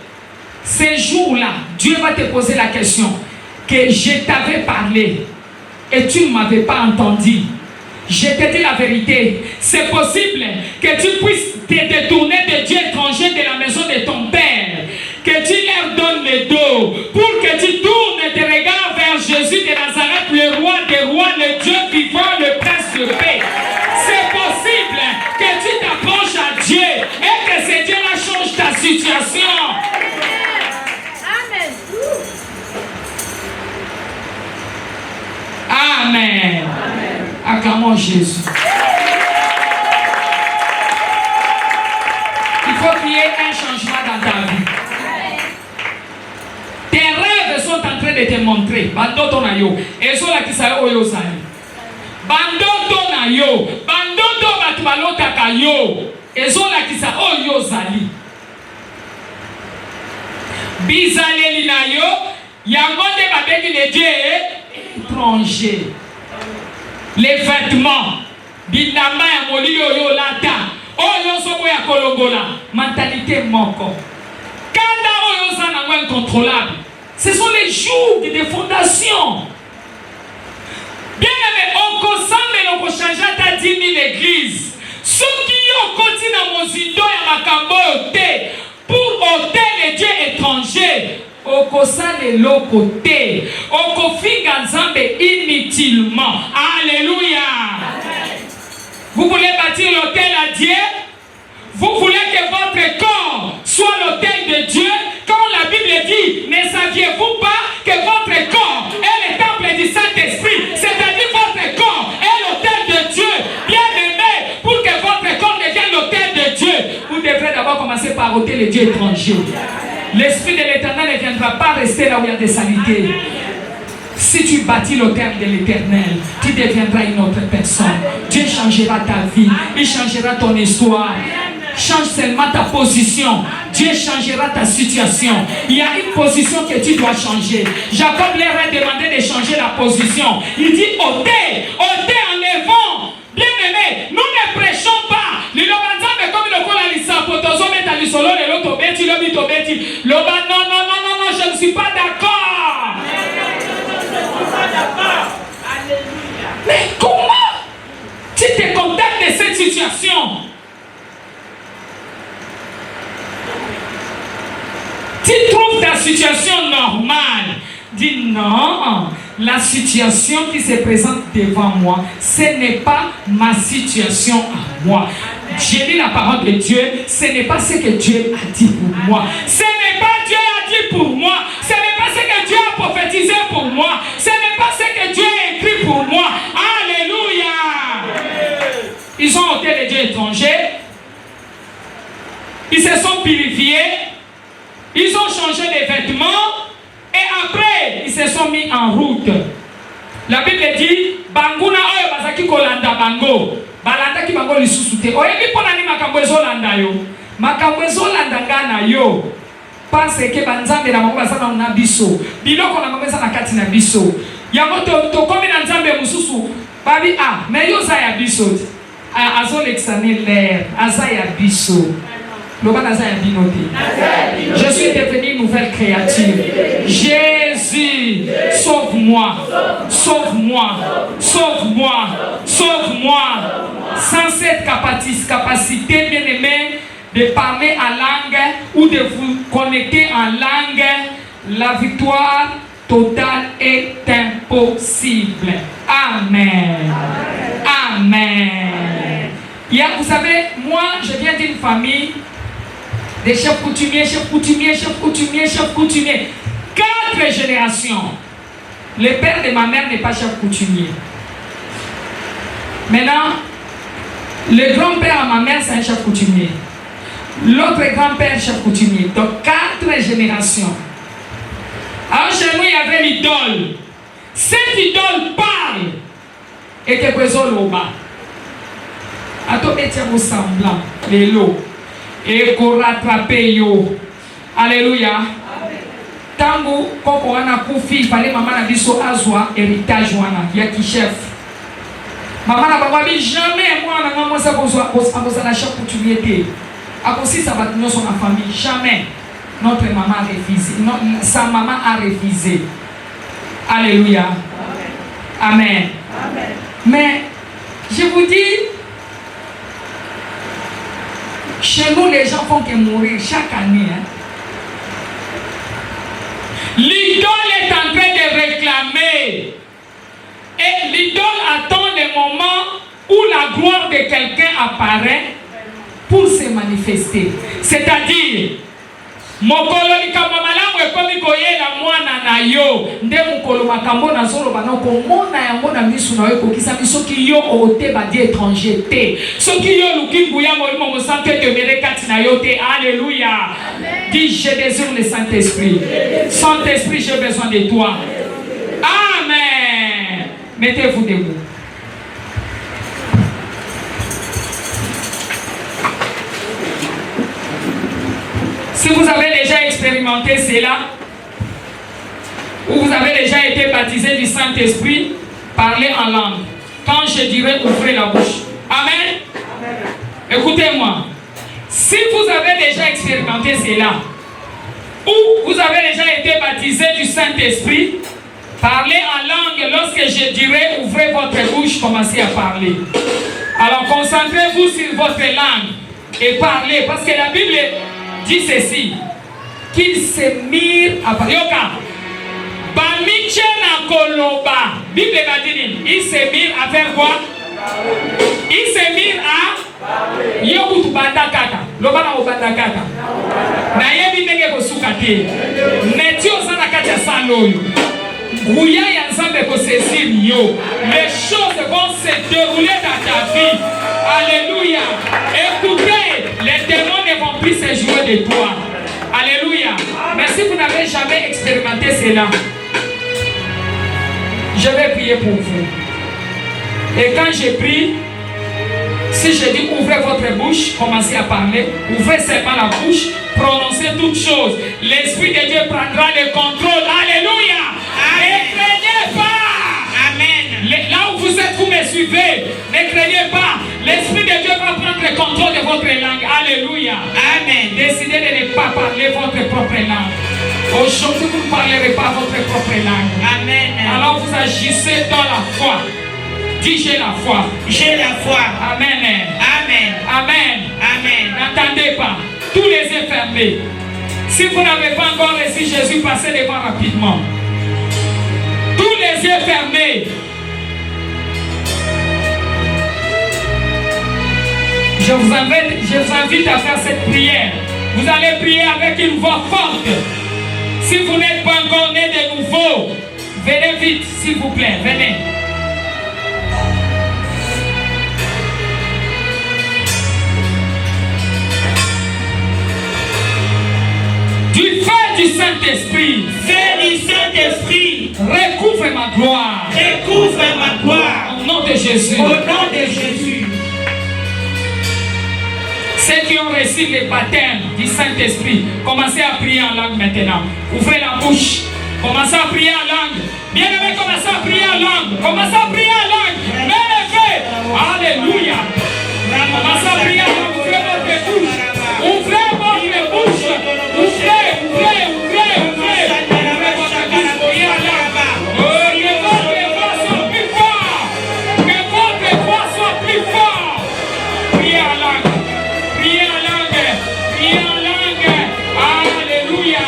ces jours-là, Dieu va te poser la question que je t'avais parlé et tu ne m'avais pas entendu. Je te dis la vérité. C'est possible que tu puisses te détourner de Dieu étranger de la maison de ton père. Que tu leur donnes le dos. Pour que tu tournes tes regards vers Jésus de Nazareth, le roi des rois, le Dieu vivant, le prince de paix. C'est possible que tu t'approches à Dieu et que ce Dieu-là change ta situation. Amen. Acclamons Jésus. Il faut qu'il y ait un changement dans ta vie. Tes rêves sont en train de te montrer. Bandoto na yo. Eso la kisayo oyo zali. Bandoto na yo. Bandoto batu balota ka yo. Eso la kisa oyo zali. Bizaleli na yo. Yangonde babeki le Dieu étranger. Les vêtements. Binama ya molio yo lata. Oyo sobo ya kolongola. Mentalité moko. Kanda oyo zana incontrôlable. Ce sont les jours de fondation. Bien aimé, on change ta 10 000 églises. Ceux qui ont continué à mozindo et makambo yote pour ôter les dieux étrangers. Okosane lokote. Okofinga nzambe inutilement. Alléluia. Vous voulez bâtir l'autel à Dieu? Vous voulez que votre corps soit l'autel de Dieu? Quand la Bible dit, ne saviez-vous pas que votre corps est le temple du Saint-Esprit? C'est-à-dire votre corps est l'autel de Dieu. Bien aimé, pour que votre corps devienne l'autel de Dieu, vous devrez d'abord commencer par ôter les dieux étrangers. L'Esprit de l'Éternel ne viendra pas rester là où il y a des saletés. Si tu bâtis l'autel de l'Éternel, tu deviendras une autre personne. Dieu changera ta vie, il changera ton histoire. Change seulement ta position. Dieu changera ta situation. Il y a une position que tu dois changer. Jacob leur a demandé de changer la position. Il dit ôtez, ôtez en levant. Bien aimé, nous ne prêchons pas. Le lobanzambe comme le kola lisapotozo meta lisolo le loto beti lobi to beti. Loba non, je ne suis pas d'accord. Mais comment tu te contentes de cette situation? Tu trouves ta situation normale. Dis non, la situation qui se présente devant moi, ce n'est pas ma situation à moi. J'ai lu la parole de Dieu, ce n'est pas ce que Dieu a dit pour moi. Ce n'est pas Dieu a dit pour moi. Ce n'est pas ce que Dieu a prophétisé pour moi. Ce n'est pas ce que Dieu a écrit pour moi. Alléluia. Ils ont ôté les dieux étrangers. Ils se sont purifiés. Ils ont changé les vêtements. Et après, ils se sont mis en route. La Bible dit, Banguna oyo bazaki kolanda bango. Balanda ki bango lisusu te. Oyebi pona ni makambo ezolanda yo. Makambo ezolanda ngana yo. Parce que banzambe na bango bazana na biso. Biloko na bango ezana kati na biso. Yango to komi na nzambe mususu. Babi mais yo za ya biso. Azolexane l'air. Aza ya biso. Je suis devenu une nouvelle créature. Jésus, sauve-moi, sauve-moi, sauve-moi, sauve-moi. Sans cette capacité, bien aimé, de parler en langue ou de vous connecter en langue, la victoire totale est impossible. Amen. Amen. Vous savez, moi, je viens d'une famille des chefs coutumiers, chefs coutumiers, chefs coutumiers, chefs coutumiers. 4 générations. Le père de ma mère n'est pas chef coutumier. Maintenant, le grand-père à ma mère, c'est un chef coutumier. L'autre grand-père, chef coutumier. Donc, 4 générations. Alors, chez nous, il y avait l'idole. Cette idole parle. Et que besoin l'oba. A toi, tu as semblant. Les lots. Et qu'on rattrape yo. Alléluia. Tango, quand on a koufi, il fallait maman a dit so azwa héritage wana ya ki chef. Maman n'a pas dit jamais moi na moi ça besoin la chef coutumier. Après ça va tenir son famille jamais. Notre maman a refusé. Sa maman a refusé. Alléluia. Amen. Amen. Mais je vous dis, chez nous, les gens font que mourir chaque année. Hein. L'idole est en train de réclamer. Et l'idole attend le moment où la gloire de quelqu'un apparaît pour se manifester. C'est-à-dire, mokolo likambo malamu ekomi koyela mwana na yo nde mokolo makambo na zolo bana komona yango na misu na yo kokisa bisoki yo ote ba di étranger te soki yo luki nguya molimo mosante te mere kati na yo te. Alléluia. Dis je désire le Saint-Esprit. Saint-Esprit, j'ai besoin de toi. Amen. Mettez-vous debout. Si vous avez déjà expérimenté cela, ou vous avez déjà été baptisé du Saint-Esprit, parlez en langue. Quand je dirai, ouvrez la bouche. Amen. Écoutez-moi. Si vous avez déjà expérimenté cela, ou vous avez déjà été baptisé du Saint-Esprit, parlez en langue. Lorsque je dirai, ouvrez votre bouche, commencez à parler. Alors concentrez-vous sur votre langue et parlez, parce que la Bible dit ceci, qu'ils se mirent à parler. Bible va dire, ils se mirent à faire quoi? Ils se mirent à yokutu bandakata. Lobana obandakata. Na yebi ndenge kosukate. Netio sana katia saloyo. Gouya ya nzambe kosesir yo. Les choses vont se dérouler dans ta vie. Alléluia. Écoutez, les démons ne vont plus se jouer de toi. Alléluia. Mais si vous n'avez jamais expérimenté cela, je vais prier pour vous. Et quand je prie, si je dis ouvrez votre bouche, commencez à parler, ouvrez seulement la bouche, prononcez toutes choses. L'Esprit de Dieu prendra le contrôle. Alléluia. Ne craignez pas. Amen. Là où vous êtes, vous me suivez. Ne craignez pas. L'Esprit de Dieu va prendre le contrôle de votre langue. Alléluia. Amen. Décidez de ne pas parler votre propre langue. Aujourd'hui, vous ne parlerez pas votre propre langue. Amen. Alors vous agissez dans la foi. Dis j'ai la foi. J'ai la foi. Amen. Amen. Amen. Amen. N'attendez pas. Tous les yeux fermés. Si vous n'avez pas encore reçu Jésus, passez devant rapidement. yeux fermés. Je vous invite à faire cette prière. Vous allez prier avec une voix forte. Si vous n'êtes pas encore né de nouveau, venez vite, s'il vous plaît, venez. Du feu du Saint-Esprit, recouvre ma gloire. Au nom de Jésus. Ceux qui ont reçu le baptême du Saint-Esprit, commencez à prier en langue maintenant. Ouvrez la bouche. Commencez à prier en langue. Bien-aimés, commencez à prier en langue. Commencez à prier en langue. Levez. Alléluia. Commencez à prier en langue. Ouvrez votre bouche. Ouvrez votre bouche. Ouvrez votre bouche. Priez en langue. Que votre voix soit plus fort. Que votre voix soit plus fort. Priez en langue. Priez en langue. Priez en langue. Alléluia.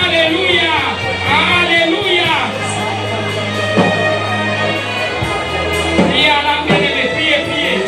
Alléluia. Alléluia. Priez en langue, bien-aimés. Priez, priez.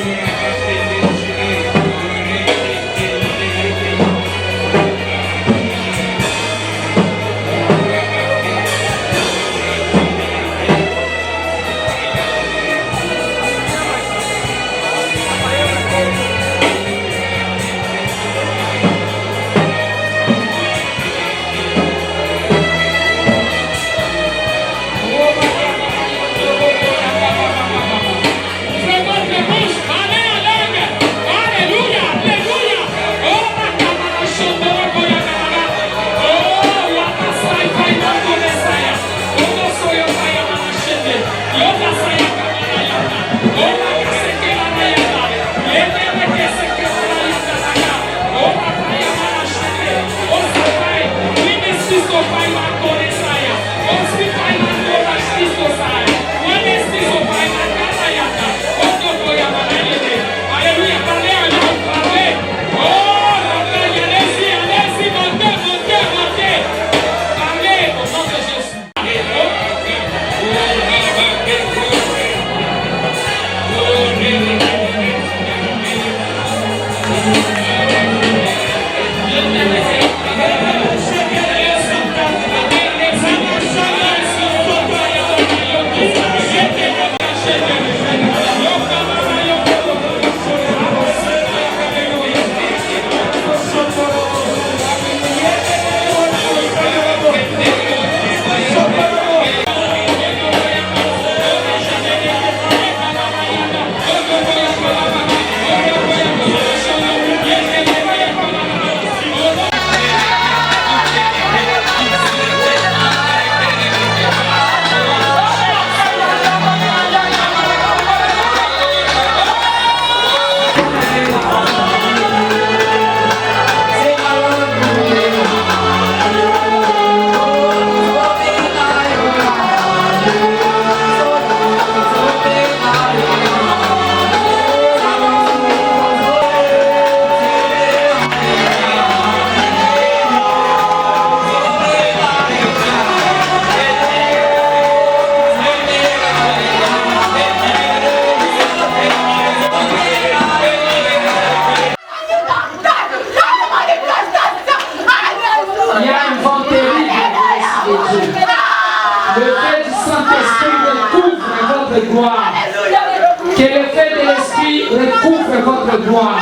Que le feu de l'Esprit recouvre votre gloire.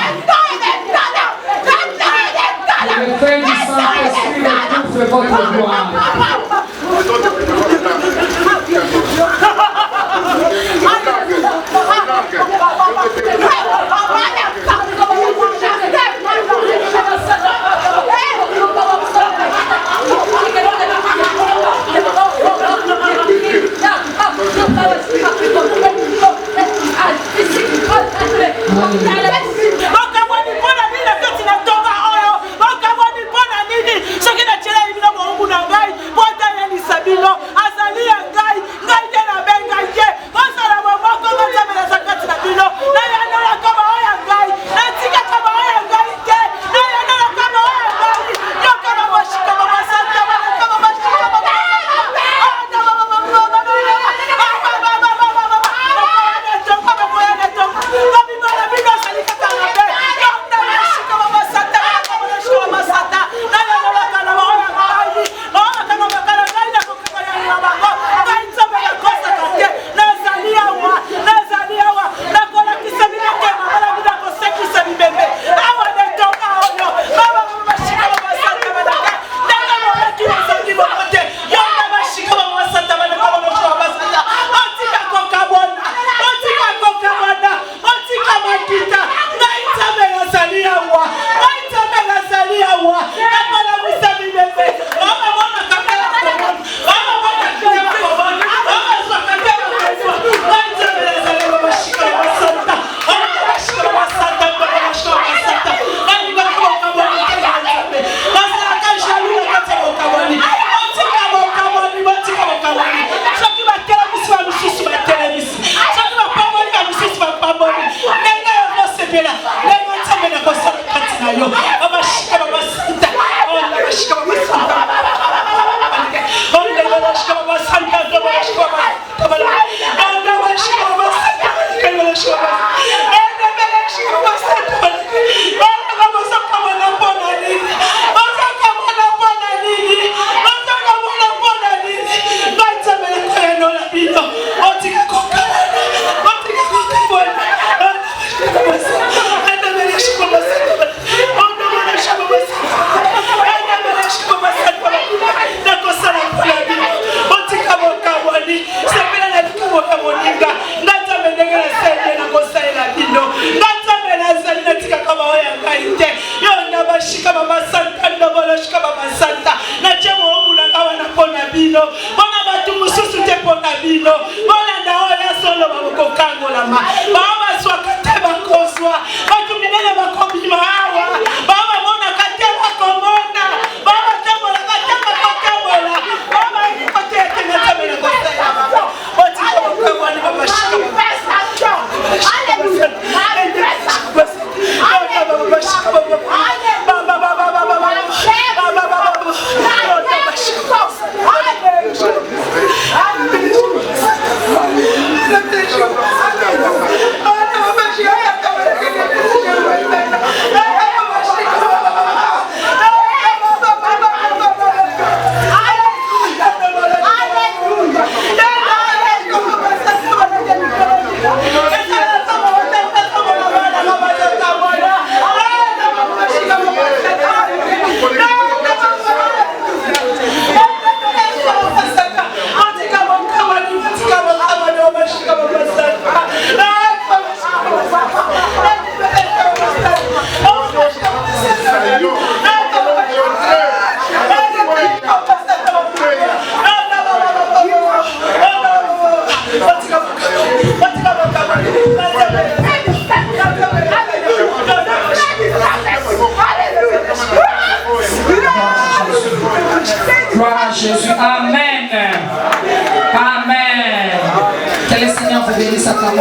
Que le feu du Saint-Esprit recouvre votre gloire. What Bona batu mususu te pona bino. Bona ndao ya solo bakokango lama. Baba swaka te bakoswa. Batu minene bakobima hawa. Baba mona kate bakomona. Baba tamola kate bakokamola. Baba ni kote te na tabela kote ya baba. Bati bakokango ni baba shika baba. Hallelujah. Gloire à Jésus. Amen. Amen. Que le Seigneur vous bénisse à ta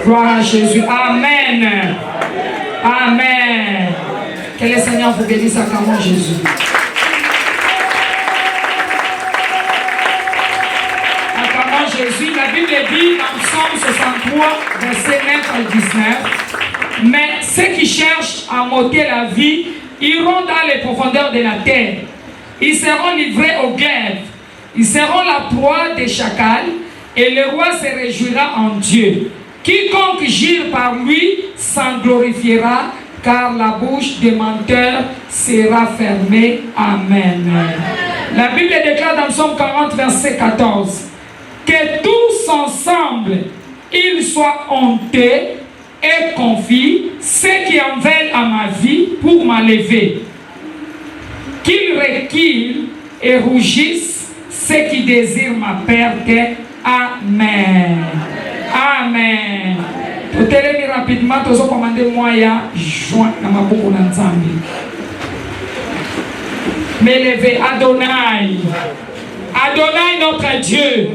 Gloire à Jésus. Amen. Amen. Que le Seigneur vous bénisse à comment Jésus. À comment Jésus, la Bible dit dans Psaume 63, versets 9 à 19, mais ceux qui cherchent à m'ôter la vie iront dans les profondeurs de la terre. Ils seront livrés aux glaives. Ils seront la proie des chacals et le roi se réjouira en Dieu. Quiconque gire par lui s'en glorifiera, car la bouche des menteurs sera fermée. Amen. La Bible déclare dans Psaume 40, verset 14, que tous ensemble, ils soient honteux et confis, ceux qui en veulent à ma vie pour m'enlever. Qu'ils reculent et rougissent, ceux qui désirent ma perte. Amen. Amen. Totelemi rapidement, tozo commandé moya joint na maboko na Nzambe. M'élever Adonai. Adonai notre Dieu.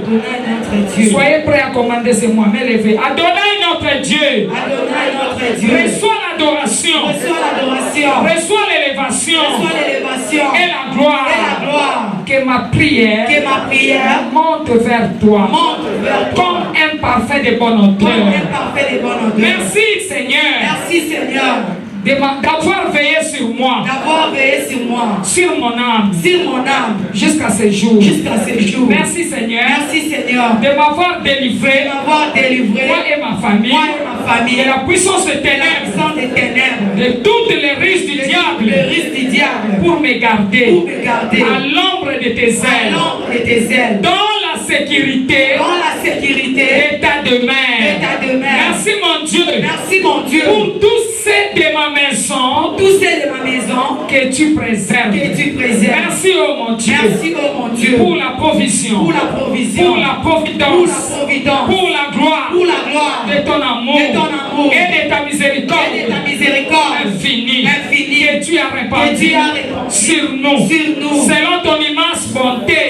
Soyez prêts à commander ce mois. M'élever Adonai notre Dieu. Adonai notre Dieu. Reçois l'adoration. Reçois l'adoration. Reçois l'élévation. Reçois l'élévation. Et la gloire. Et la gloire. Que ma prière. Que ma prière monte vers toi. monte vers toi. Comme un parfait de bonne odeur. Comme un parfait de bonne odeur. Merci Seigneur. Merci Seigneur. D'avoir veillé sur moi. D'avoir veillé sur moi. Sur mon âme. Sur mon âme. Jusqu'à ce jour. Jusqu'à ce jour. Merci Seigneur. Merci Seigneur. De m'avoir délivré. De m'avoir délivré. Moi et ma famille. Moi et ma famille. De la puissance des ténèbres. Sans des ténèbres. De toutes les ruses du diable. Les ruses du diable. Pour me garder. Pour me garder. À l'ombre de tes ailes. À l'ombre de tes ailes. Dans la sécurité, état de mer. Merci mon Dieu. Merci mon Dieu. Pour tous ceux de ma maison, que tu préserves. Merci oh mon Dieu. Pour la provision. Pour la providence. Pour la gloire. De ton amour. Et de ta miséricorde. Infinie. Que tu as répandu sur nous. Selon ton immense bonté.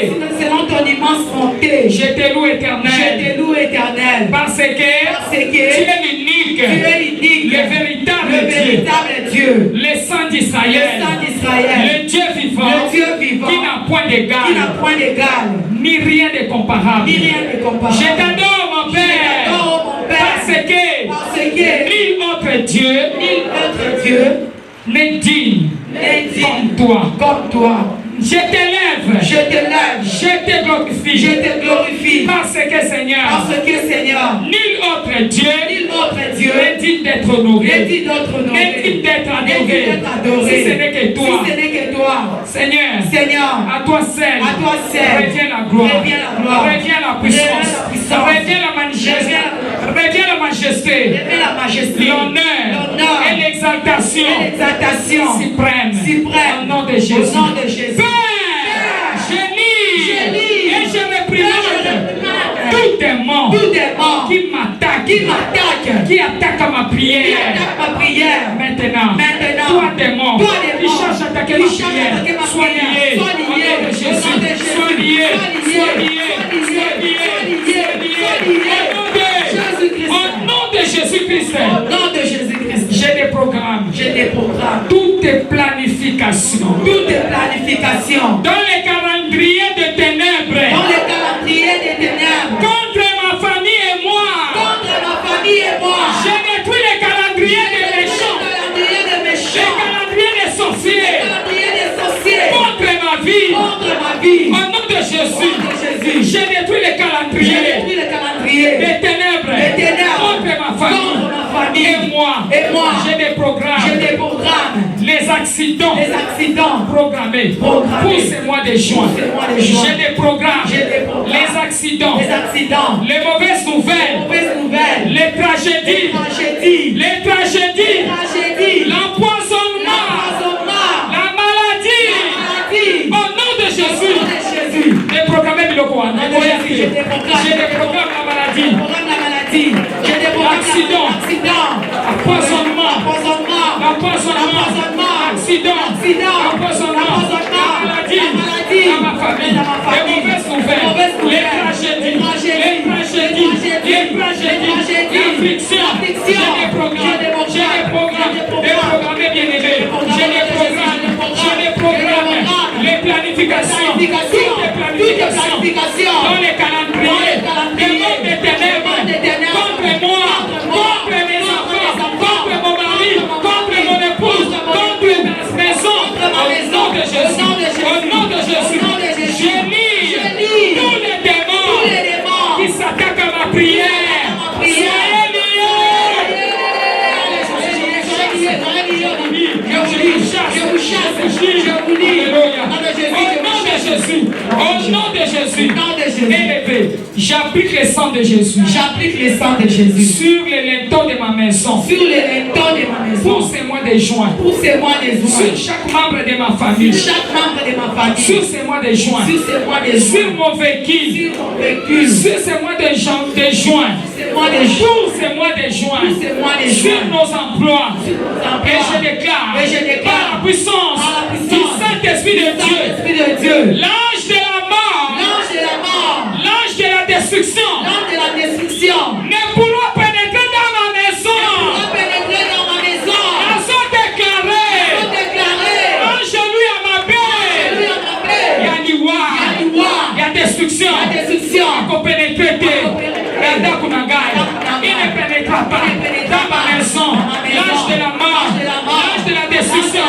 Je te loue éternel. Parce que tu es l'unique. Le véritable Dieu. Le Saint d'Israël. Le Dieu vivant. Qui n'a point d'égal. Ni rien de comparable. Je t'adore mon Père. Parce que nul autre Dieu n'est digne comme toi. Je t'élève, je te glorifie, parce que Seigneur, nul autre Dieu n'est digne d'être honoré, n'est digne d'être adoré, si ce n'est que toi. Seigneur, à toi seul, revient la gloire, revient la puissance, revient la majesté, l'honneur et l'exaltation suprême, au nom de Jésus. Je lis et je réprimande tout démon qui m'attaque, qui attaque ma prière. Maintenant, toi démon qui cherche à attaquer ma prière, sois lié au nom de Jésus. Sois lié au nom de Jésus-Christ. J'ai des programmes. Toutes tes planifications. Dans les calendriers des ténèbres. Contre ma famille et moi. Je détruis les calendriers des méchants. Les calendriers des sorciers. Contre ma vie. Au nom de Jésus. Je détruis les calendriers des ténèbres. Contre ma famille. Et moi, j'ai des programmes. Les accidents programmés pour ce mois de juin. J'ai des programmes. Les accidents. Les mauvaises nouvelles. Les tragédies. L'empoisonnement. La maladie. Au nom de Jésus. Les programmes J'ai des programmes la maladie. Accident. Empoisonnement. Accident. Empoisonnement. Maladie. Dans ma famille. Les mauvaises nouvelles. Les tragédies. L'affliction. J'ai des programmes. Des programmes bien-aimés. J'ai des programmes. Les planifications. Toutes les planifications. Dans les calendriers. Des mondes des ténèbres. Contre moi. Contre mes enfants. Contre mon mari. Contre mon épouse. Contre ma maison. Au nom de Jésus. Je lis tous les démons qui s'attaquent à ma prière. Au nom de Jésus. Élevé. J'applique le sang de Jésus. Sur les lintons de ma maison. Pour ces mois de juin. Sur chaque membre de ma famille. Sur ces mois de juin. Sur mon véhicule. Sur ces mois de juin. Pour ces mois de juin. Sur nos emplois. Et je déclare. Par la puissance du Saint-Esprit de Dieu. L'ange de la mort. L'ange de la destruction. Ne pourra pénétrer dans ma maison. Elles sont déclarées. Ange lui à ma paix. Il y a destruction. Il faut pénétrer. Il ne pénétrera pas dans ma maison. L'ange de la mort. L'ange de la destruction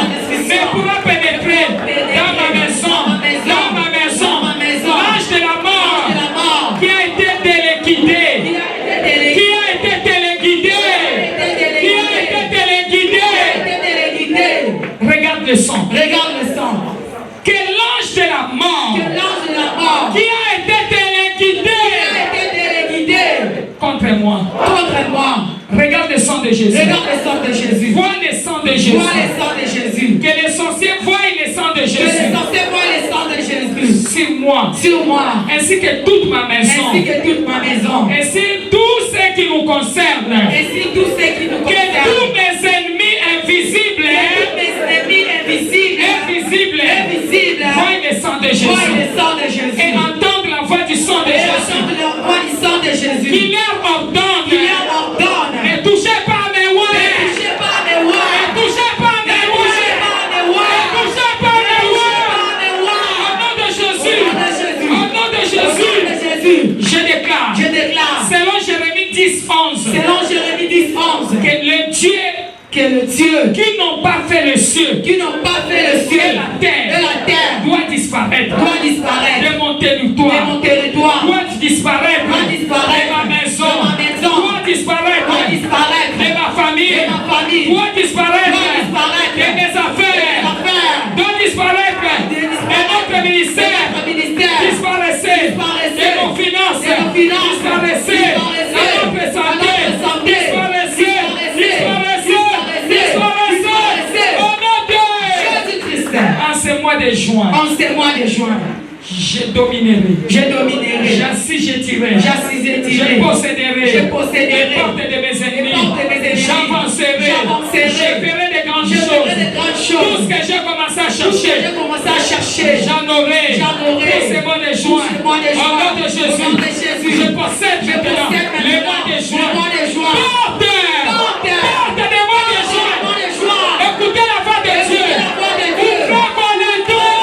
ne pourra pénétrer dans ma maison. L'ange de la mort qui a été téléguidé. Regarde le sang. Que l'ange de la mort qui a été téléguidé. contre moi. contre moi. Regarde le sang de Jésus. Regarde le sang de Jésus. Vois le sang de Jésus. Vois le sang de Jésus. Que les sorciers voient le sang de Que les Jésus sorciers voient le sang de Jésus sur moi, sur moi, ainsi que toute ma maison, ainsi que toute ma maison, ainsi tout ce qui nous concerne. ainsi tous ceux qui nous Que tous concernent. mes ennemis invisibles, Tous mes ennemis invisibles, voient le sang de voient Jésus le sang de et Jésus. entendent la voix du sang de Et Jésus entendent la voix du sang de qui Jésus. leur ordonne: Qui leur ordonne. ne touchez pas mes Ne oreilles, touchez pas mes voix. ne touchez pas Ne mes touchez oreilles, pas mes voix. ne touchez pas Ne mes touchez oreilles. pas mes voix. Au nom de Jésus, Au nom de Jésus. au nom de Au nom Jésus, de Jésus. je déclare, Je déclare, selon Jérémie 10:11, selon Jérémie 10:11, que le Dieu que le Dieu qui n'ont pas fait le ciel qui n'ont pas fait le ciel et la terre et la terre doit disparaître doit disparaître de mon de territoire, mon territoire, doit disparaître doit disparaître de ma maison, de ma maison, doit disparaître doit disparaître de ma famille, de ma famille, doit disparaître doit disparaître de mes affaires, affaires, doit disparaître de notre ministère, notre ministère, disparaissez de nos finances, disparaissez de notre santé, disparaissez, au nom de Jésus-Christ. en ce mois de juin, En ce mois de juin, je dominerai, je dominerai, j'assiégerai, j'assiégerai, je posséderai je les posséderai portes de mes ennemis, portes de mes ennemis, j'avancerai, j'avancerai, je ferai de grandes je ferai choses, de grandes tout choses. ce que j'ai commencé à Tout ce que chercher, j'ai commencé à chercher, j'en aurai pour ce mois de juin, ce mois de au juin, nom de au Jésus, nom de Jésus, je possède je maintenant possède le maintenant mois de juin, le mois de juin. porte des mois de juin, Le mois de juin. écoutez la voix de Dieu, Écoutez la voix de Dieu. ouvrez les doigts.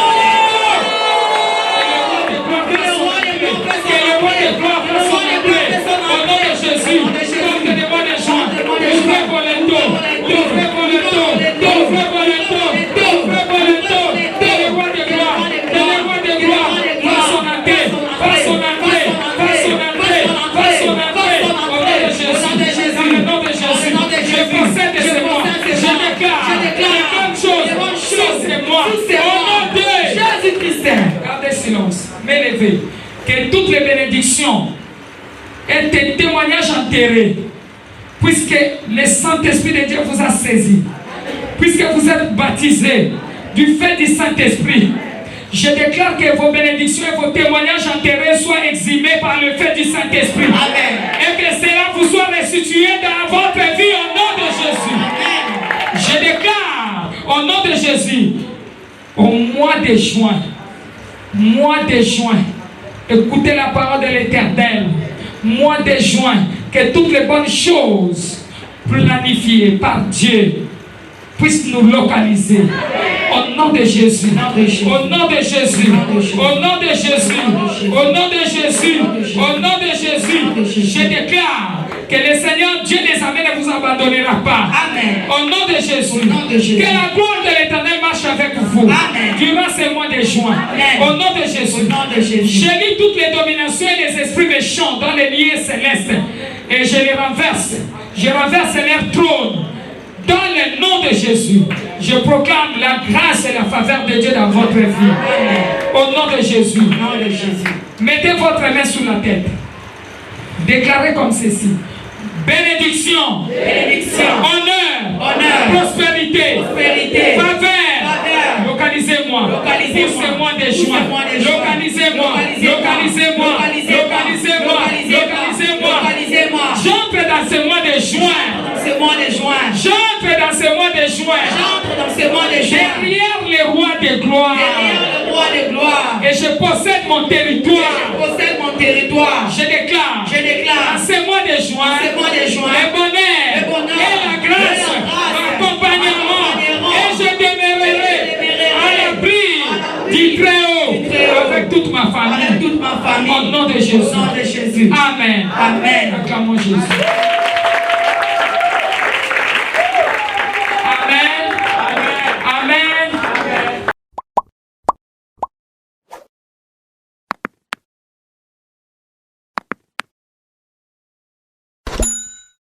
Que le roi de gloire fasse son entrée. Au nom de Jésus, porte des mois de juin, ouvrez vos lettres, ouvrez vos lettres, ouvrez vos lettres, ouvrez vos lettres. Que le roi de gloire, que le roi de gloire fasse son entrée, fasse son entrée, fasse son entrée, fasse son entrée. Au nom de Jésus, dans le nom de Jésus, je possède ce mois, je déclare les bonnes choses sur ces mois. Au nom de Jésus-Christ. gardez silence, m'élevez. Que toutes les bénédictions aient des témoignages enterrés, puisque le Saint-Esprit de Dieu vous a saisi, puisque vous êtes baptisés du fait du Saint-Esprit. Je déclare que vos bénédictions et vos témoignages enterrés soient exhumés par le fait du Saint-Esprit. Amen. Et que cela vous soit restitué dans votre vie au nom de Jésus. Je déclare au nom de Jésus, au mois de juin, écoutez la parole de l'Éternel. Mois de juin, que toutes les bonnes choses planifiées par Dieu puissent nous localiser. Au nom de Jésus. Au nom de Jésus. Au nom de Jésus. Au nom de Jésus. Au nom de Jésus. Je déclare que le Seigneur Dieu des armées ne vous abandonnera pas. Amen. Au nom de Jésus. Au nom de Jésus. Que la gloire de l'Éternel marche avec vous. Amen. Durant ce mois de juin. Amen. Au nom de Jésus. Au nom de Jésus. Je lis toutes les dominations et les esprits méchants dans les lieux célestes. Et je les renverse. Je renverse leur trône. Dans le nom de Jésus, je proclame la grâce et la faveur de Dieu dans votre vie. Amen. Au nom de Jésus. Au nom de Jésus. Mettez votre main sur la tête. Déclarez comme ceci. Bénédiction. Bénédiction. Honneur. Honneur. Prospérité. Prospérité. Faveur. Faveur. Localisez-moi. Localisez-moi. Pour ce mois de Pour juin. ce mois de juin. Localisez-moi. Localisez-moi. Localisez-moi. Localisez-moi. Localisez-moi. J'entre dans ce mois de juin. Dans ce mois de juin. J'entre dans ce mois de juin. J'entre dans ce mois de juin. Derrière le roi de gloire. Derrière le roi de gloire. Et je possède mon territoire. Je possède mon territoire. Je déclare. Je déclare. En ce mois de juin. Ce mois de juin. Le bonheur. Et la grâce. M'accompagneront. Et je demeurerai à l'abri du Très-Haut. Avec toute ma famille. Avec toute ma famille. Au nom de Jésus. Au nom de Jésus. Amen. Amen. Acclamons Jésus.